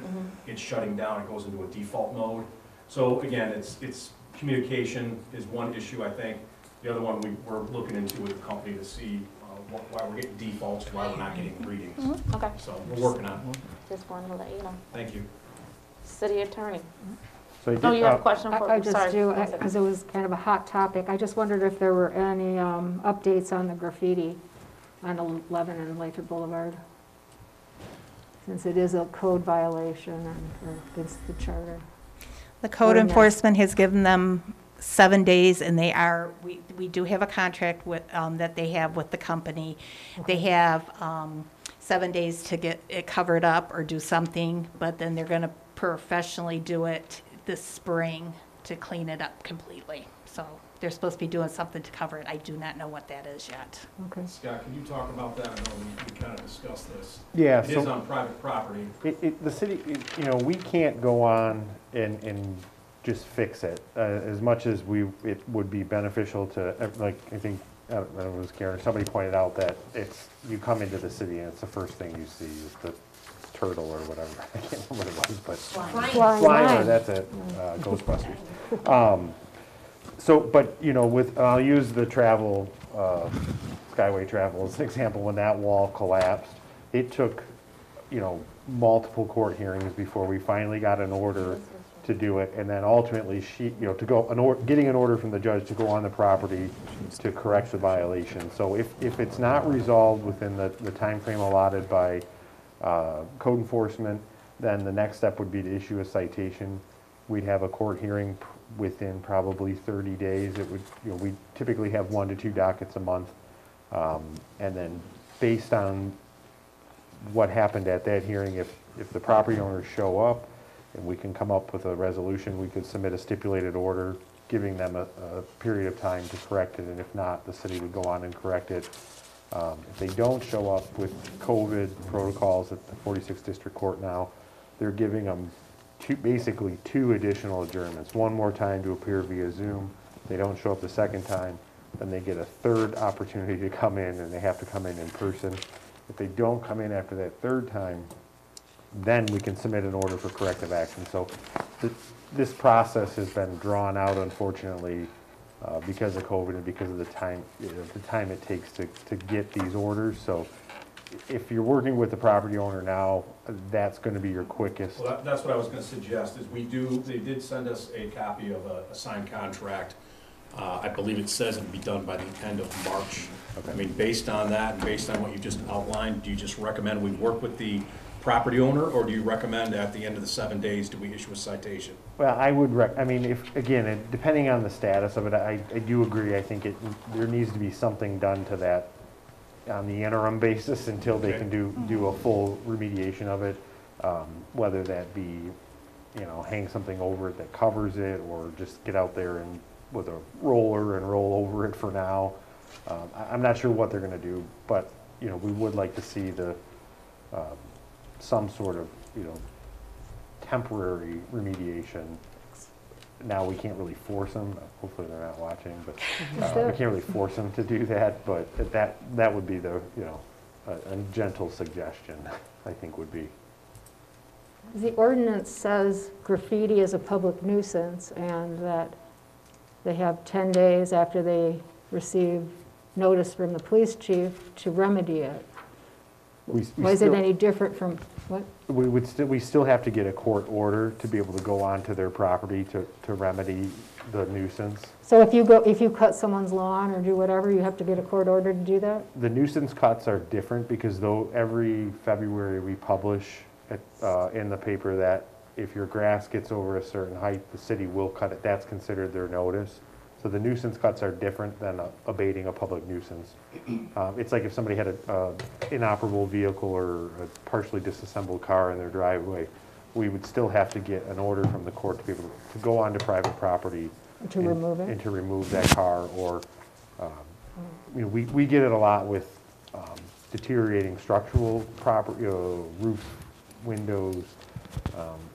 it's shutting down. It goes into a default mode. So again, it's communication is one issue, I think. The other one we're looking into with the company to see why we're getting defaults, why we're not getting readings. Okay. So we're working on it. Just wanted to let you know. Thank you. City attorney. So No, you have a question for, I just sorry. do, 1 second. because it was kind of a hot topic. I just wondered if there were any updates on the graffiti on 11 and Lathrop Boulevard, since it is a code violation and against the charter. The code enforcement has given them 7 days, and we do have a contract with, that they have with the company. They have 7 days to get it covered up or do something, but then they're going to professionally do it this spring to clean it up completely. So they're supposed to be doing something to cover it. I do not know what that is yet. Okay. Scott, can you talk about that? I know we kind of discussed this. Yeah. It is on private property. The city, we can't go on and just fix it as much as it would be beneficial to, like, I think, I don't know, it was Karen, somebody pointed out that you come into the city and it's the first thing you see is the turtle or whatever. I can't remember what it was, but Slimer, that's it, Ghostbusters. I'll use the travel, Skyway Travel as an example. When that wall collapsed, it took, multiple court hearings before we finally got an order to do it, and then ultimately getting an order from the judge to go on the property to correct the violation. So if it's not resolved within the time frame allotted by code enforcement, then the next step would be to issue a citation. We'd have a court hearing within probably 30 days. It would, we typically have 1 to 2 dockets a month. And then based on what happened at that hearing, if the property owners show up and we can come up with a resolution, we could submit a stipulated order giving them a period of time to correct it, and if not, the city would go on and correct it. If they don't show up with COVID protocols at the 46th District Court now, they're giving them basically 2 additional adjournments. One more time to appear via Zoom. They don't show up the second time, then they get a 3rd opportunity to come in, and they have to come in person. If they don't come in after that 3rd time, then we can submit an order for corrective action. So this process has been drawn out, unfortunately, because of COVID and because of the time it takes to get these orders. So if you're working with the property owner now, that's going to be your quickest. Well, that's what I was going to suggest, is they did send us a copy of a signed contract. I believe it says it'll be done by the end of March. Okay. I mean, based on that and based on what you just outlined, do you just recommend we work with the property owner, or do you recommend at the end of the 7 days, do we issue a citation? Well, I would depending on the status of it, I do agree. I think there needs to be something done to that on the interim basis until they can do a full remediation of it, whether that be, hang something over it that covers it, or just get out there and with a roller and roll over it for now. I'm not sure what they're going to do, but we would like to see some sort of temporary remediation. Now we can't really force them. Hopefully they're not watching, but we can't really force them to do that. But that would be the a gentle suggestion, I think would be. The ordinance says graffiti is a public nuisance, and that they have 10 days after they receive notice from the police chief to remedy it. Why is it any different from what? We still have to get a court order to be able to go onto their property to remedy the nuisance. So if you cut someone's lawn or do whatever, you have to get a court order to do that? The nuisance cuts are different because every February we publish in the paper that if your grass gets over a certain height, the city will cut it. That's considered their notice. So the nuisance cuts are different than abating a public nuisance. It's like if somebody had an inoperable vehicle or a partially disassembled car in their driveway, we would still have to get an order from the court to be able to go onto private property remove it, and to remove that car. Or we get it a lot with deteriorating structural property, roof, windows,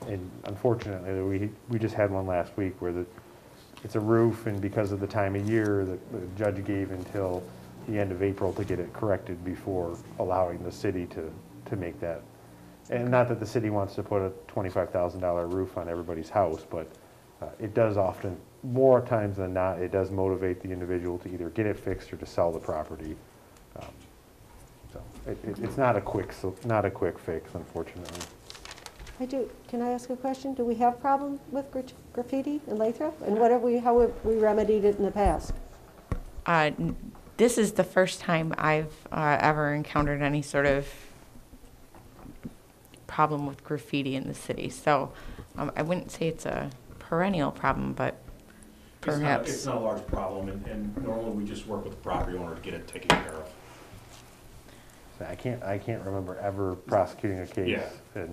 and unfortunately we just had one last week where it's a roof, and because of the time of year, the judge gave until the end of April to get it corrected before allowing the city to make that. And not that the city wants to put a $25,000 roof on everybody's house, but it does often, more times than not, it does motivate the individual to either get it fixed or to sell the property. So it's not a quick fix, unfortunately. Can I ask a question? Do we have problem with graffiti in Lathrop? And how have we remedied it in the past? This is the first time I've ever encountered any sort of problem with graffiti in the city. So I wouldn't say it's a perennial problem, but perhaps. It's not a large problem, and normally we just work with the property owner to get it taken care of. So I can't remember ever prosecuting a case. Yeah.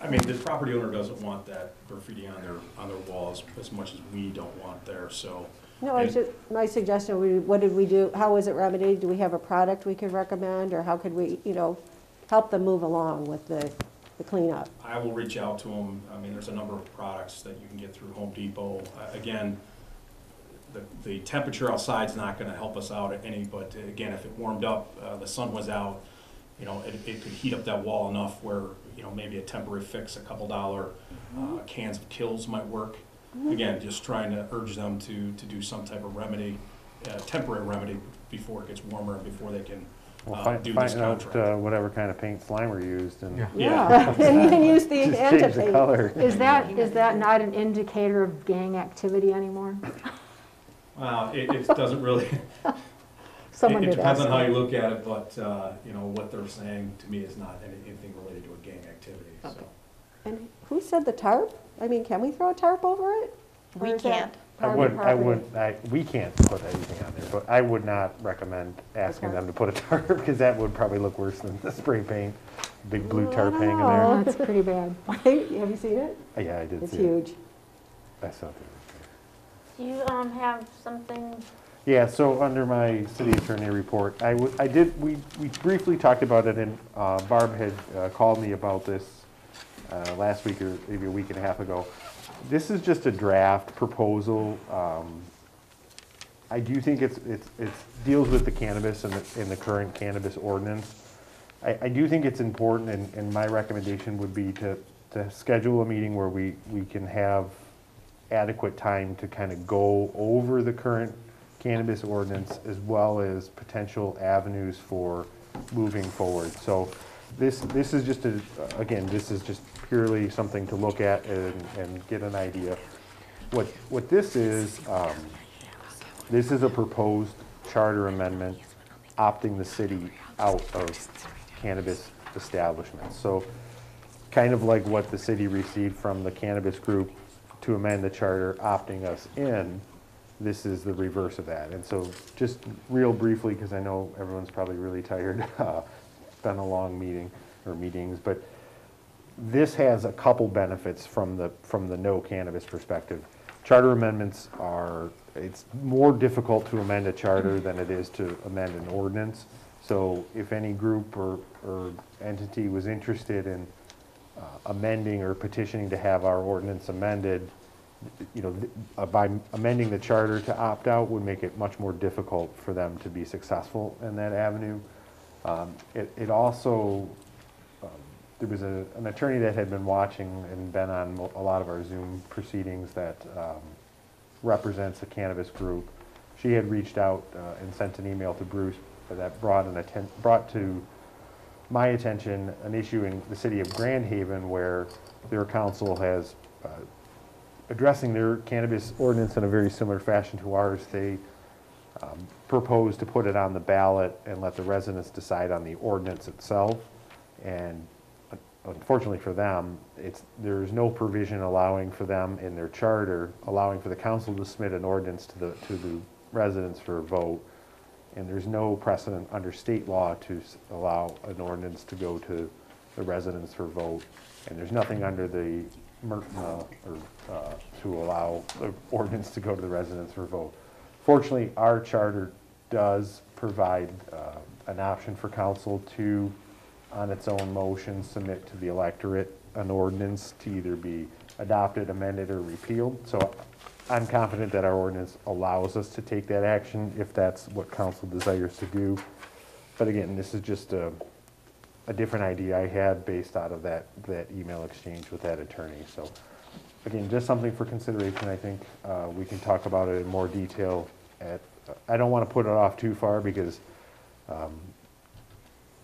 I mean, the property owner doesn't want that graffiti on their walls as much as we don't want there, so. No, my suggestion, what did we do? How was it remedied? Do we have a product we could recommend, or how could we, help them move along with the cleanup? I will reach out to them. I mean, there's a number of products that you can get through Home Depot. Again, the temperature outside is not going to help us out but again, if it warmed up, the sun was out, it could heat up that wall enough where, maybe a temporary fix, a couple $1 cans of Kills might work. Again, just trying to urge them to do some type of remedy, temporary remedy, before it gets warmer and before they can do this Find out contract. whatever kind of paint Slimer used and. Yeah, and you can use the Just change the anti-paint. color. Is that not an indicator of gang activity anymore? It doesn't really, Someone it did depends ask on how me. you look at it, but, what they're saying to me is not anything related to a gang activity, so. And who said the tarp? I mean, can we throw a tarp over it? Or We is that can't. private property? We can't put anything on there, but I would not recommend asking Okay. them to put a tarp, because that would probably look worse than the spray paint, big blue I tarp don't hanging know. there. That's pretty bad. Have you seen it? Yeah, I did It's see it. huge. I saw it. Do you have something? Yeah, so under my city attorney report, we briefly talked about it, and Barb had called me about this last week or maybe a week and a half ago. This is just a draft proposal. I do think it deals with the cannabis and the current cannabis ordinance. I do think it's important, and my recommendation would be to schedule a meeting where we can have adequate time to kind of go over the current cannabis ordinance as well as potential avenues for moving forward. So this is just this is just purely something to look at and get an idea. What this is a proposed charter amendment opting the city out of cannabis establishments. So kind of like what the city received from the cannabis group to amend the charter opting us in, this is the reverse of that. And so just real briefly, because I know everyone's probably really tired, it's been a long meeting or meetings, but this has a couple benefits from the no cannabis perspective. Charter amendments it's more difficult to amend a charter than it is to amend an ordinance. So if any group or entity was interested in amending or petitioning to have our ordinance amended, by amending the charter to opt out would make it much more difficult for them to be successful in that avenue. It also, there was an attorney that had been watching and been on a lot of our Zoom proceedings that represents the cannabis group. She had reached out and sent an email to Bruce that brought to my attention an issue in the city of Grand Haven where their council has addressing their cannabis ordinance in a very similar fashion to ours. They proposed to put it on the ballot and let the residents decide on the ordinance itself. And unfortunately for them, there's no provision allowing for them in their charter, allowing for the council to submit an ordinance to the residents for a vote. And there's no precedent under state law to allow an ordinance to go to the residents for vote. And there's nothing under the to allow the ordinance to go to the residents for vote. Fortunately, our charter does provide an option for council to, on its own motion, submit to the electorate an ordinance to either be adopted, amended, or repealed. So I'm confident that our ordinance allows us to take that action if that's what council desires to do. But again, this is just a different idea I had based out of that email exchange with that attorney. So again, just something for consideration. I think we can talk about it in more detail. I don't want to put it off too far because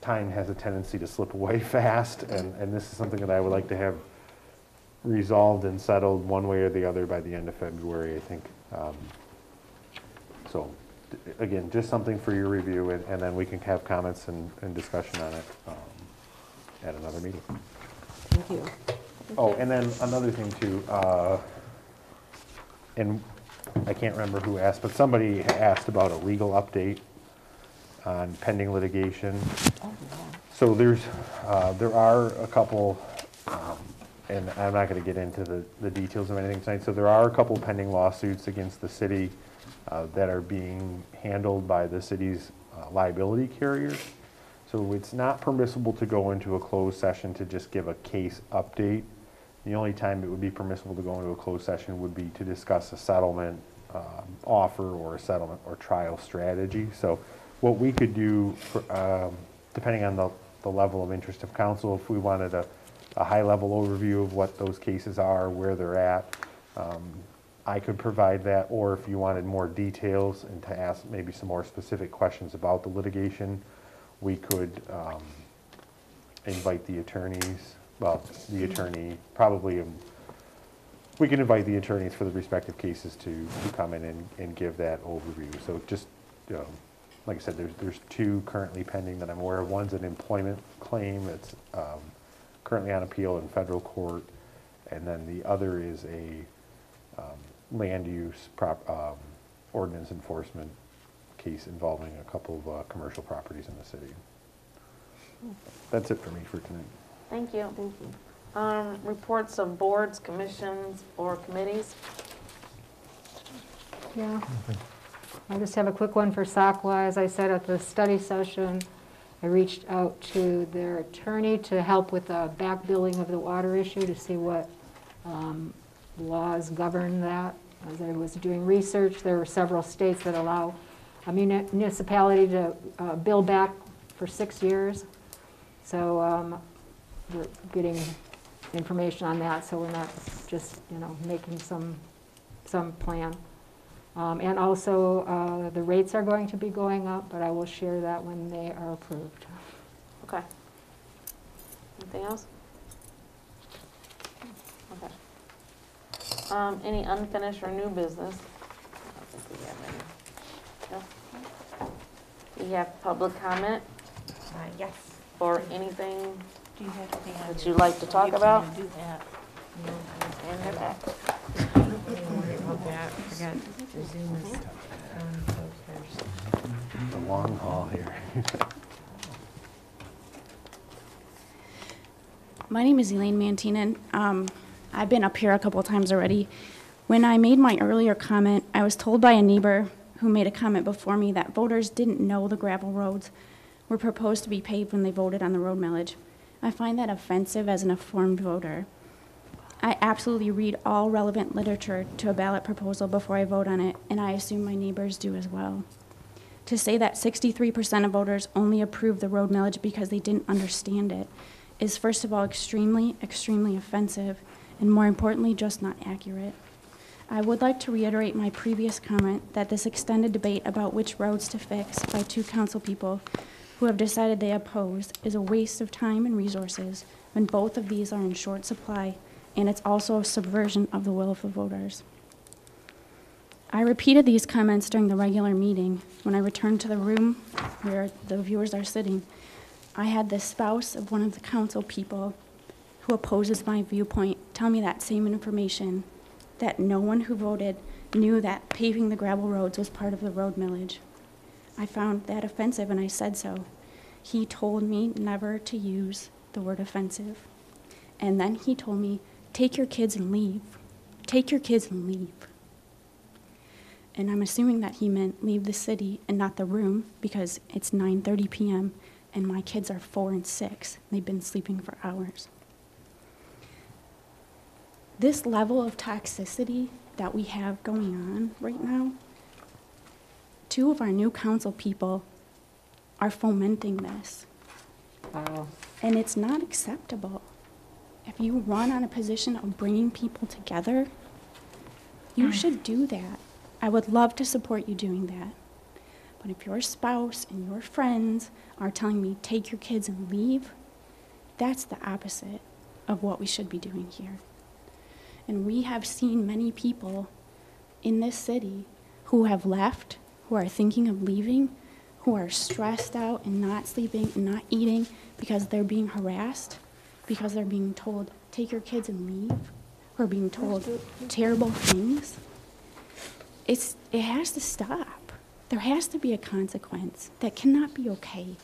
time has a tendency to slip away fast, and this is something that I would like to have resolved and settled one way or the other by the end of February, I think. So again, just something for your review, and then we can have comments and discussion on it at another meeting. Thank you. Oh, and then another thing too, and I can't remember who asked, but somebody asked about a legal update on pending litigation. So there are a couple, and I'm not going to get into the details of anything tonight. So there are a couple pending lawsuits against the city that are being handled by the city's liability carriers. So it's not permissible to go into a closed session to just give a case update. The only time it would be permissible to go into a closed session would be to discuss a settlement offer or a settlement or trial strategy. So what we could do, depending on the level of interest of council, if we wanted a high-level overview of what those cases are, where they're at, I could provide that, or if you wanted more details and to ask maybe some more specific questions about the litigation, we could invite the attorneys, well, the attorney, probably, we can invite the attorneys for the respective cases to come in and give that overview. So just, like I said, there's 2 currently pending that I'm aware of. One's an employment claim that's currently on appeal in federal court, and then the other is a land use ordinance enforcement case involving a couple of commercial properties in the city. That's it for me for tonight. Thank you. Thank you. Reports of boards, commissions, or committees? Yeah. I just have a quick one for SACWA. As I said at the study session, I reached out to their attorney to help with the back billing of the water issue to see what laws govern that. As I was doing research, there were several states that allow a municipality to bill back for 6 years. So we're getting information on that, so we're not just, making some plan. And also, the rates are going to be going up, but I will share that when they are approved. Okay. Anything else? Okay. Any unfinished or new business? I don't think we have any. No? We have public comment? Yes. Or anything Do you have anything on that your- you'd like to talk you can about? Do that. And they're back. I forgot the Zoom is on, so there's- The long haul here. My name is Elaine Mantinen. I've been up here a couple of times already. When I made my earlier comment, I was told by a neighbor who made a comment before me that voters didn't know the gravel roads were proposed to be paved when they voted on the road millage. I find that offensive as an informed voter. I absolutely read all relevant literature to a ballot proposal before I vote on it, and I assume my neighbors do as well. To say that 63% of voters only approved the road millage because they didn't understand it is, first of all, extremely, extremely offensive, and more importantly, just not accurate. I would like to reiterate my previous comment that this extended debate about which roads to fix by 2 council people who have decided they oppose is a waste of time and resources when both of these are in short supply, and it's also a subversion of the will of the voters. I repeated these comments during the regular meeting. When I returned to the room where the viewers are sitting, I had the spouse of one of the council people who opposes my viewpoint tell me that same information, that no one who voted knew that paving the gravel roads was part of the road millage. I found that offensive, and I said so. He told me never to use the word offensive. And then he told me, take your kids and leave. Take your kids and leave. And I'm assuming that he meant leave the city and not the room, because it's 9:30 p.m. and my kids are 4 and 6. They've been sleeping for hours. This level of toxicity that we have going on right now, 2 of our new council people are fomenting this. Wow. And it's not acceptable. If you run on a position of bringing people together, you should do that. I would love to support you doing that. But if your spouse and your friends are telling me, take your kids and leave, that's the opposite of what we should be doing here. And we have seen many people in this city who have left, who are thinking of leaving, who are stressed out and not sleeping and not eating because they're being harassed, because they're being told, take your kids and leave, or being told terrible things. It has to stop. There has to be a consequence. That cannot be okay.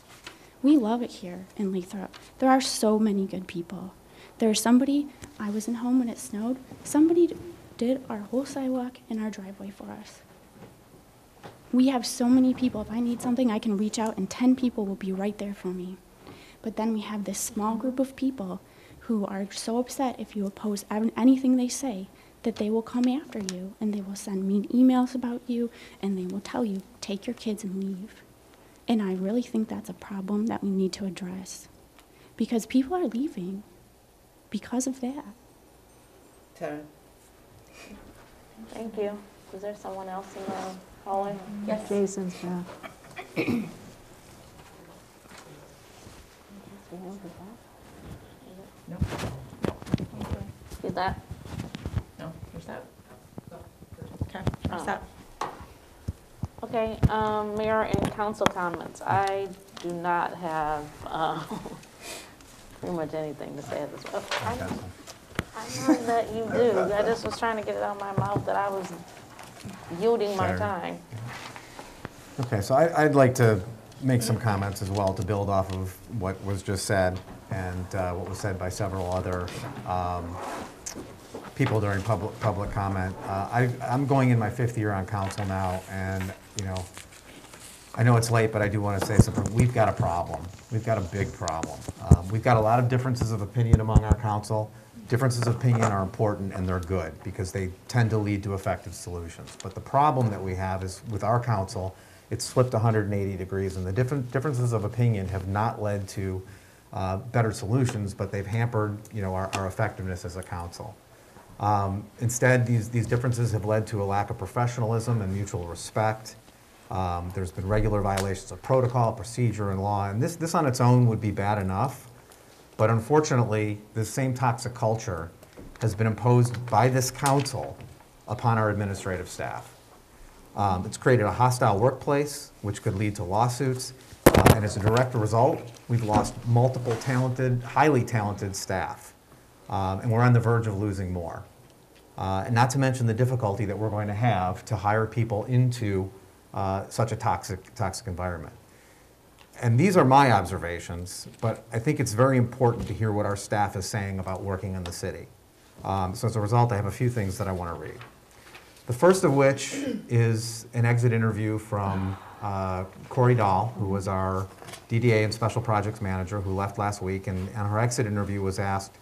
We love it here in Lathrop. There are so many good people. There's somebody, I was in home when it snowed, somebody did our whole sidewalk and our driveway for us. We have so many people. If I need something, I can reach out and 10 people will be right there for me. But then we have this small group of people who are so upset if you oppose anything they say that they will come after you and they will send mean emails about you and they will tell you, take your kids and leave. And I really think that's a problem that we need to address because people are leaving because of that. Time. Thank you. Is there someone else in the hallway? Yes. Jason's back. No. Did that? No, where's that? Okay, where's that? Okay, mayor and council comments. I do not have pretty much anything to say at this. I know that you do. I just was trying to get it out of my mouth that I was yielding my Sorry. time. Okay, so I'd like to make some comments as well to build off of what was just said and what was said by several other people during public comment. I'm going in my 5th year on council now, and I know it's late, but I do want to say something. We've got a problem. We've got a big problem. We've got a lot of differences of opinion among our council. Differences of opinion are important and they're good because they tend to lead to effective solutions. But the problem that we have is with our council, it's flipped 180 degrees, and the differences of opinion have not led to better solutions, but they've hampered our effectiveness as a council. Instead, these differences have led to a lack of professionalism and mutual respect. There's been regular violations of protocol, procedure, and law, and this on its own would be bad enough. But unfortunately, this same toxic culture has been imposed by this council upon our administrative staff. It's created a hostile workplace, which could lead to lawsuits, and as a direct result, we've lost multiple talented, highly talented staff, and we're on the verge of losing more. And not to mention the difficulty that we're going to have to hire people into such a toxic environment. And these are my observations, but I think it's very important to hear what our staff is saying about working in the city. So as a result, I have a few things that I want to read. The first of which is an exit interview from Corey Dahl, who was our DDA and Special Projects Manager, who left last week, and her exit interview was asked,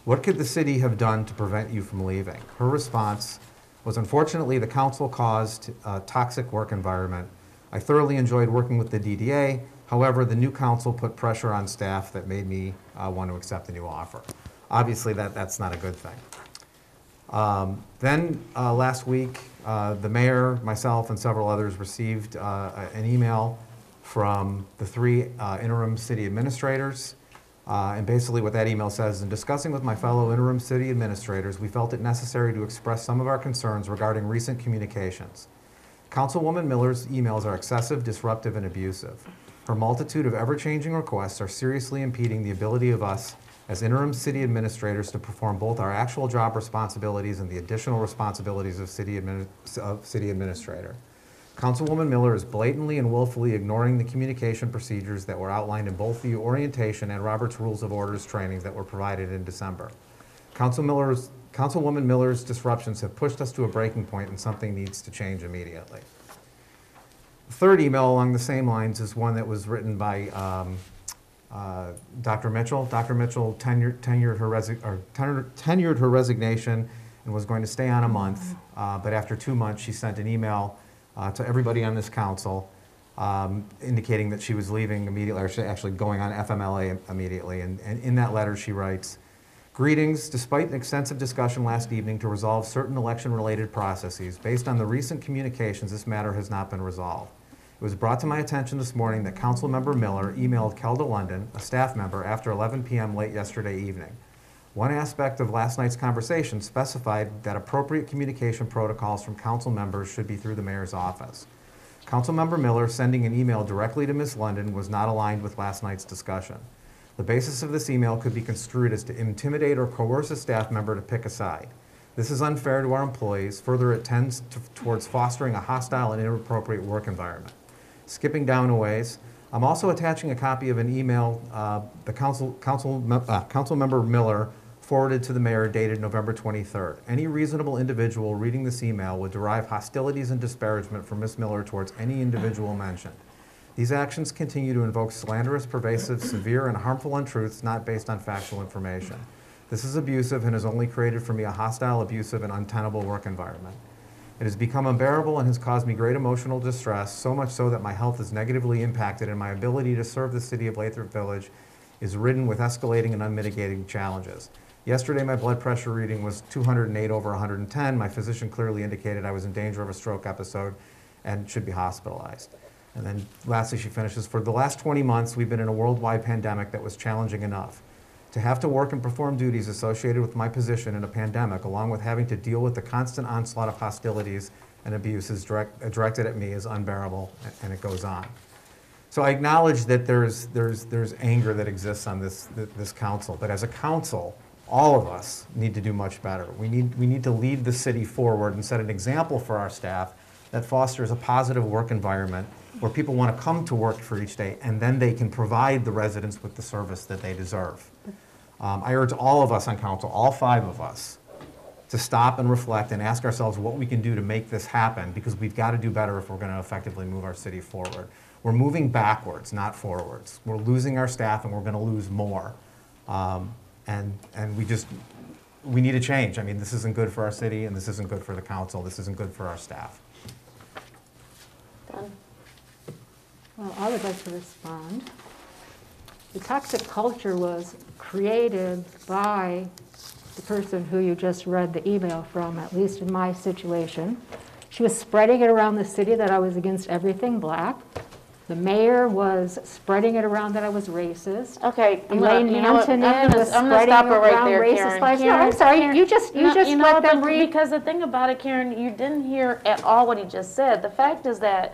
"What could the city have done to prevent you from leaving?" Her response was, "Unfortunately, the council caused a toxic work environment. I thoroughly enjoyed working with the DDA. However, the new council put pressure on staff that made me want to accept a new offer." Obviously, that's not a good thing. Then last week, the mayor, myself, and several others received an email from the 3 interim city administrators. And basically what that email says, "In discussing with my fellow interim city administrators, we felt it necessary to express some of our concerns regarding recent communications. Councilwoman Miller's emails are excessive, disruptive, and abusive. Her multitude of ever-changing requests are seriously impeding the ability of us as interim city administrators to perform both our actual job responsibilities and the additional responsibilities of city administrator. Councilwoman Miller is blatantly and willfully ignoring the communication procedures that were outlined in both the orientation and Robert's Rules of Orders trainings that were provided in December. Councilwoman Miller's disruptions have pushed us to a breaking point, and something needs to change immediately." The third email along the same lines is one that was written by Dr. Mitchell. Dr. Mitchell tenured her resignation and was going to stay on a month, but after 2 months, she sent an email to everybody on this council indicating that she was leaving immediately, or actually going on FMLA immediately. And in that letter, she writes, "Greetings. Despite an extensive discussion last evening to resolve certain election-related processes, based on the recent communications, this matter has not been resolved. It was brought to my attention this morning that Councilmember Miller emailed Kelda London, a staff member, after 11 p.m. late yesterday evening. One aspect of last night's conversation specified that appropriate communication protocols from council members should be through the mayor's office. Councilmember Miller sending an email directly to Ms. London was not aligned with last night's discussion. The basis of this email could be construed as to intimidate or coerce a staff member to pick a side. This is unfair to our employees. Further, it tends towards fostering a hostile and inappropriate work environment." Skipping down a ways, I'm also attaching a copy of an email the Councilmember Miller forwarded to the mayor dated November 23rd. Any reasonable individual reading this email would derive hostilities and disparagement from Ms. Miller towards any individual mentioned. These actions continue to invoke slanderous, pervasive, severe, and harmful untruths not based on factual information. This is abusive and has only created for me a hostile, abusive, and untenable work environment. It has become unbearable and has caused me great emotional distress, so much so that my health is negatively impacted and my ability to serve the city of Lathrop Village is ridden with escalating and unmitigated challenges. Yesterday, my blood pressure reading was 208/110. My physician clearly indicated I was in danger of a stroke episode and should be hospitalized. And then lastly, she finishes, for the last 20 months, we've been in a worldwide pandemic that was challenging enough. To have to work and perform duties associated with my position in a pandemic, along with having to deal with the constant onslaught of hostilities and abuses directed at me is unbearable, and it goes on. So I acknowledge that there's anger that exists on this council, but as a council, all of us need to do much better. We need to lead the city forward and set an example for our staff that fosters a positive work environment where people want to come to work for each day, and then they can provide the residents with the service that they deserve. I urge all of us on council, all 5 of us, to stop and reflect and ask ourselves what we can do to make this happen, because we've got to do better if we're going to effectively move our city forward. We're moving backwards, not forwards. We're losing our staff, and we're going to lose more. And we need a change. I mean, this isn't good for our city, and this isn't good for the council. This isn't good for our staff. Done. Well, I would like to respond. The toxic culture was created by the person who you just read the email from, at least in my situation. She was spreading it around the city that I was against everything black. The mayor was spreading it around that I was racist. Okay, Elaine Antonin was I'm gonna spreading stop it it right around there, racist Karen. flags. No, Karen, I'm sorry, Karen, you just let them read. Because the thing about it, Karen, you didn't hear at all what he just said. The fact is that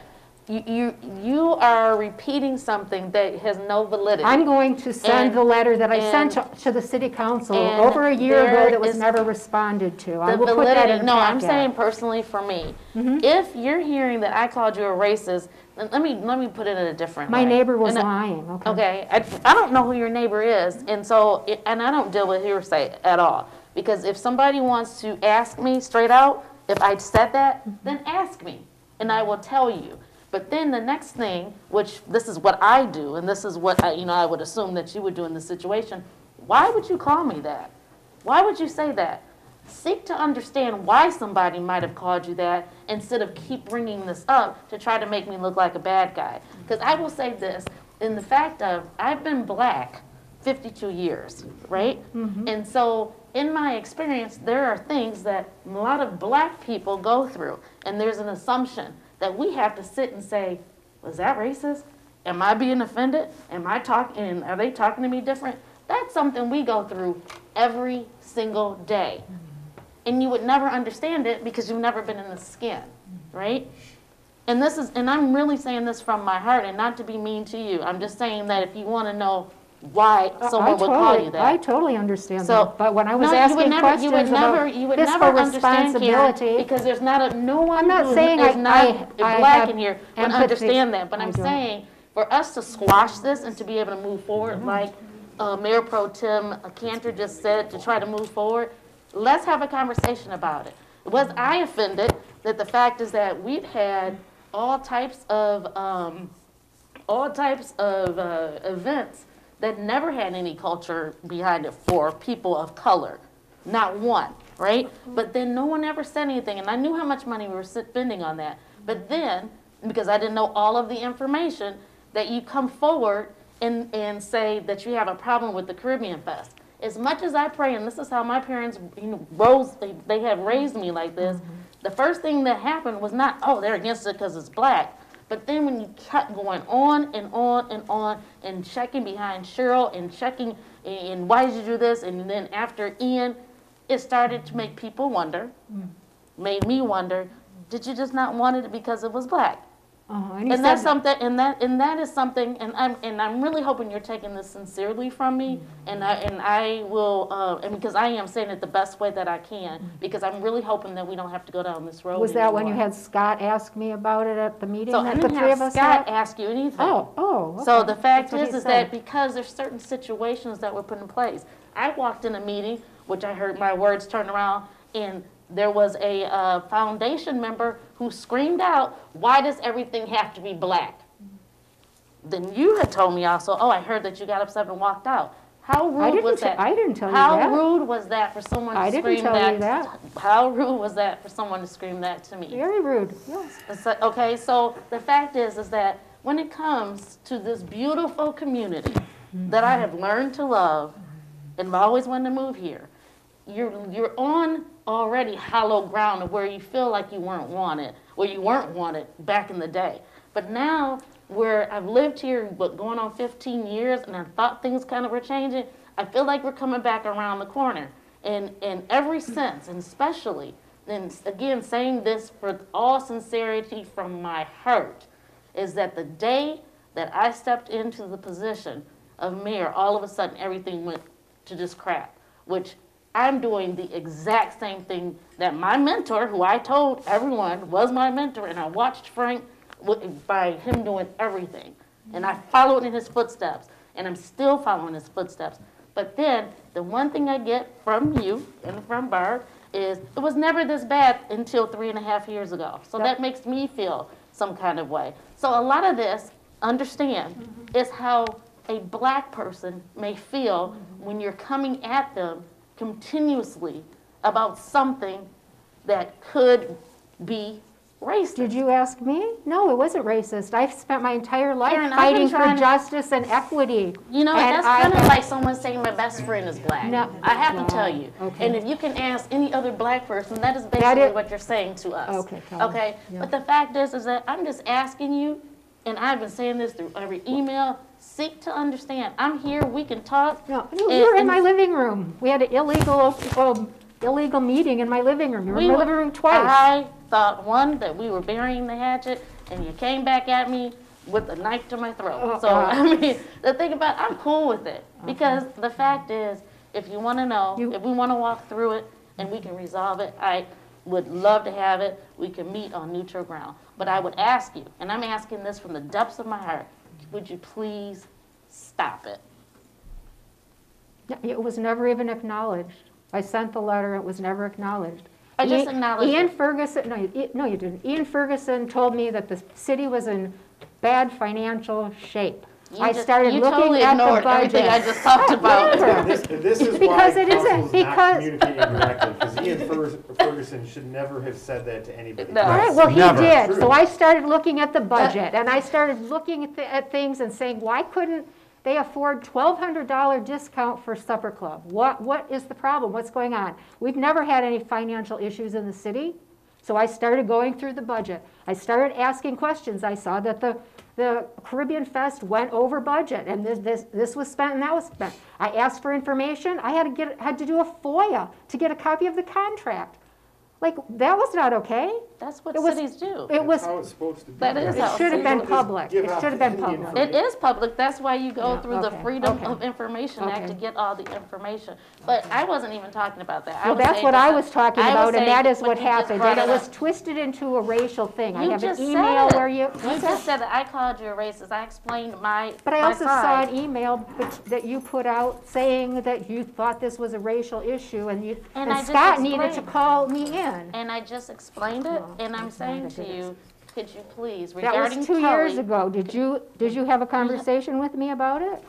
you are repeating something that has no validity. I'm going to send the letter that I sent to the city council over a year ago that was never responded to. I will put that in the No, I'm packet. saying personally for me, if you're hearing that I called you a racist, then let me put it in a different way. My neighbor was lying, okay? Okay, I don't know who your neighbor is, and so, and I don't deal with hearsay at all. Because if somebody wants to ask me straight out, if I said that, then ask me, and I will tell you. But then the next thing, which this is what I do, and this is what I would assume that you would do in this situation, why would you call me that? Why would you say that? Seek to understand why somebody might have called you that instead of keep bringing this up to try to make me look like a bad guy. Because I will say this, in the fact of I've been black 52 years, right? And so in my experience, there are things that a lot of black people go through, and there's an assumption that we have to sit and say, was that racist? Am I being offended? Are they talking to me different? That's something we go through every single day. And you would never understand it because you've never been in the skin, right? And I'm really saying this from my heart, and not to be mean to you. I'm just saying that if you want to know why someone would call you that. I totally understand that. But when I was asking questions about fiscal responsibility, because there's no one I'm not who saying is I black have in here would empathy. understand that. But I I'm don't. saying for us to squash this and to be able to move forward, like Mayor Pro Tem Cantor just said, to try to move forward, let's have a conversation about it. Was I offended that the fact is that we've had all types of events that never had any culture behind it for people of color, not one, right? But then no one ever said anything, and I knew how much money we were spending on that. But then, because I didn't know all of the information, that you come forward and say that you have a problem with the Caribbean Fest. As much as I pray, and this is how my parents they have raised me like this, the first thing that happened was not, oh, they're against it because it's black. But then when you kept going on and on and on and checking behind Cheryl and checking and why did you do this? And then after Ian, it started to make people wonder, made me wonder, did you just not want it because it was black? And that's something, and that is something, and I'm really hoping you're taking this sincerely from me, and I will, and because I am saying it the best way that I can, because I'm really hoping that we don't have to go down this road. Was that when you had Scott ask me about it at the meeting? So I didn't have Scott ask you anything. Okay. So the fact is that because there's certain situations that were put in place, I walked in a meeting, which I heard my words turn around, and there was a foundation member who screamed out, why does everything have to be black? Then you had told me also, oh, I heard that you got upset and walked out. How rude was that? I didn't tell you that. How rude was that for someone to scream that? How rude was that for someone to scream that to me? Very rude, yes. Okay, so the fact is that when it comes to this beautiful community that I have learned to love and I've always wanted to move here, you're on already hollow ground of where you feel like you weren't wanted, back in the day. But now where I've lived here, but going on 15 years, and I thought things kind of were changing, I feel like we're coming back around the corner. And every sense, and especially, and again, saying this for all sincerity from my heart, is that the day that I stepped into the position of mayor, all of a sudden everything went to just crap, which I'm doing the exact same thing that my mentor, who I told everyone was my mentor, and I watched Frank by him doing everything. And I followed in his footsteps, and I'm still following his footsteps. But then the one thing I get from you and from Barb is it was never this bad until 3.5 years ago. So that makes me feel some kind of way. So a lot of this, understand, is how a black person may feel when you're coming at them continuously about something that could be racist. Did you ask me? No, it wasn't racist. I've spent my entire life Karen, fighting for justice and equity. You know, and that's kind of like someone saying my best friend is black. No. I have to tell you. Okay. And if you can ask any other black person, that is basically what you're saying to us. Okay, tell me. Okay? Yeah. But the fact is that I'm just asking you, and I've been saying this through every email, seek to understand. I'm here, we can talk. No, you were in my living room. We had an illegal meeting in my living room. You were in my living room twice. I thought, one, that we were burying the hatchet, and you came back at me with a knife to my throat. So, I mean, the thing about I'm cool with it. Because the fact is, if you want to know, if we want to walk through it and we can resolve it, I would love to have it. We can meet on neutral ground. But I would ask you, and I'm asking this from the depths of my heart, would you please stop it? It was never even acknowledged. I sent the letter, it was never acknowledged. I just acknowledged Ian it. Ferguson, no, you didn't. Ian Ferguson told me that the city was in bad financial shape. I started looking totally at the ignored budget. everything I just talked about. This is Because why it isn't, council's not because- communicating correctly, because Ian Ferguson should never have said that to anybody. All right, well, he did. So I started looking at the budget, and I started looking at things and saying, why couldn't they afford $1,200 discount for supper club? What is the problem? What's going on? We've never had any financial issues in the city. So I started going through the budget. I started asking questions. I saw that the Caribbean Fest went over budget, and this was spent and that was spent. I asked for information. I had to do a FOIA to get a copy of the contract. Like, that was not okay. That's what cities do. It was. That's how it's supposed to be. That is how It should have been public. It should have been public. It is public. That's why you go through the okay, Freedom okay. of Information Act to get all the information. But I wasn't even talking about that. Well, that's what I was talking about, and that is what happened. And it was was twisted into a racial thing. I You have an just email said it. where you. You just said that I called you a racist. I explained my. But I my also saw side. an email that you put out saying that you thought this was a racial issue, and And I just Scott needed to explained. call me in. And I just explained it, and I'm saying to you, could you please, That regarding was 2 years Kelly, ago. Did you have a conversation with me about it?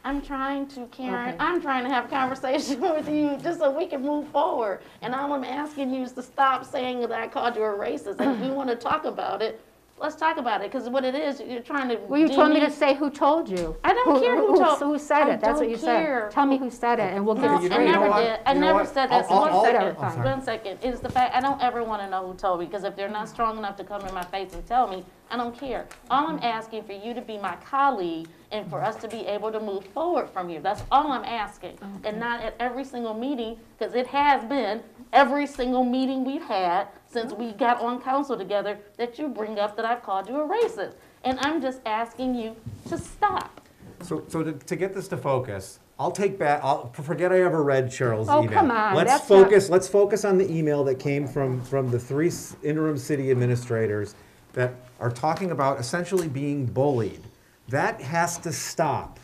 I'm trying to, Karen, Okay. I'm trying to have a conversation with you just so we can move forward. And all I'm asking you is to stop saying that I called you a racist. And if you want to talk about it, let's talk about it. Because what it is, you're trying to. Well, you told me to say who told you. I don't care who said I it. That's what don't you care. said. Tell me who said it, and we'll No, get it I straight. never did. I never said that. I'll- One second. It's the fact, I don't ever want to know who told me, because if they're not strong enough to come in my face and tell me, I don't care. All I'm asking for you to be my colleague and for us to be able to move forward from here. That's all I'm asking. And not at every single meeting, because it has been every single meeting we've had since we got on council together that you bring up that I've called you a racist. And I'm just asking you to stop. So to get this to focus, I'll take back, I'll forget I ever read Cheryl's Oh, email. come on, Let's focus on the email that came from the 3 interim city administrators that are talking about essentially being bullied. That has to stop.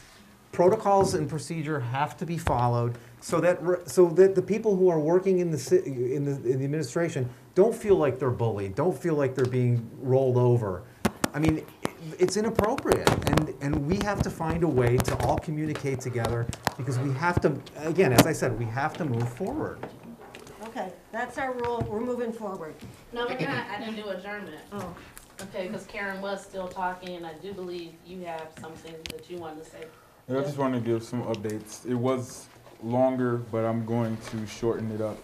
Protocols and procedure have to be followed so that the people who are working in the administration don't feel like they're bullied, don't feel like they're being rolled over. I mean, it's inappropriate, and we have to find a way to all communicate together, because we have to, again, as I said, we have to move forward. Okay, that's our rule. We're moving forward. No, we're not. I didn't do adjournment. Oh. Okay, because Karen was still talking, and I do believe you have something that you wanted to say. I just want to give some updates. It was longer, but I'm going to shorten it up.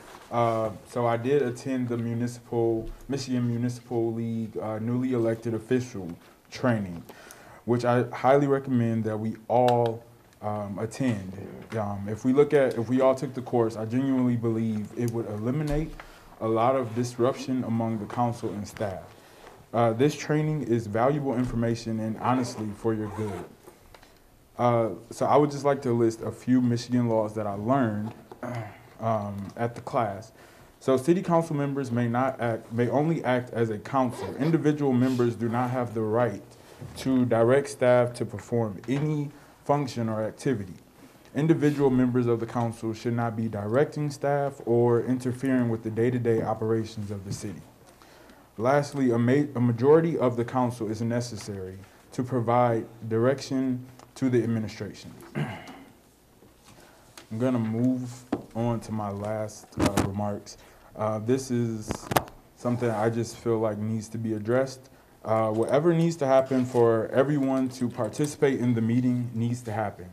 So I did attend the Michigan Municipal League newly elected official training. which I highly recommend that we all attend. If we all took the course, I genuinely believe it would eliminate a lot of disruption among the council and staff. This training is valuable information and honestly for your good. So I would just like to list a few Michigan laws that I learned at the class. So city council members may only act as a council. Individual members do not have the right to direct staff to perform any function or activity. Individual members of the council should not be directing staff or interfering with the day-to-day operations of the city. Lastly, a majority of the council is necessary to provide direction to the administration. I'm gonna move on to my last remarks. This is something I just feel like needs to be addressed. Whatever needs to happen for everyone to participate in the meeting needs to happen.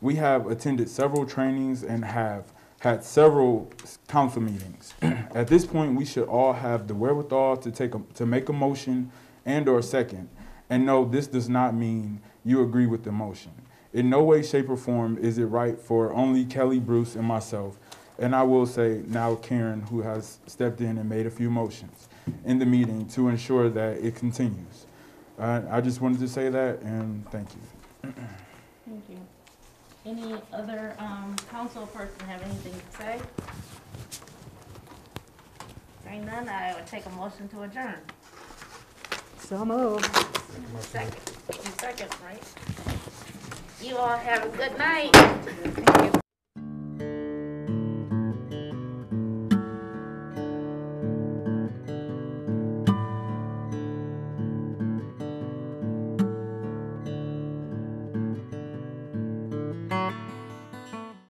We have attended several trainings and have had several council meetings. At this point, we should all have the wherewithal to make a motion and/or second. And no, this does not mean you agree with the motion. In no way, shape, or form is it right for only Kelly, Bruce, and myself, and I will say now Karen, who has stepped in and made a few motions in the meeting to ensure that it continues. I just wanted to say that, and thank you. Thank you. Any other council person have anything to say? Hearing none, I would take a motion to adjourn. So moved. Second, right? You all have a good night.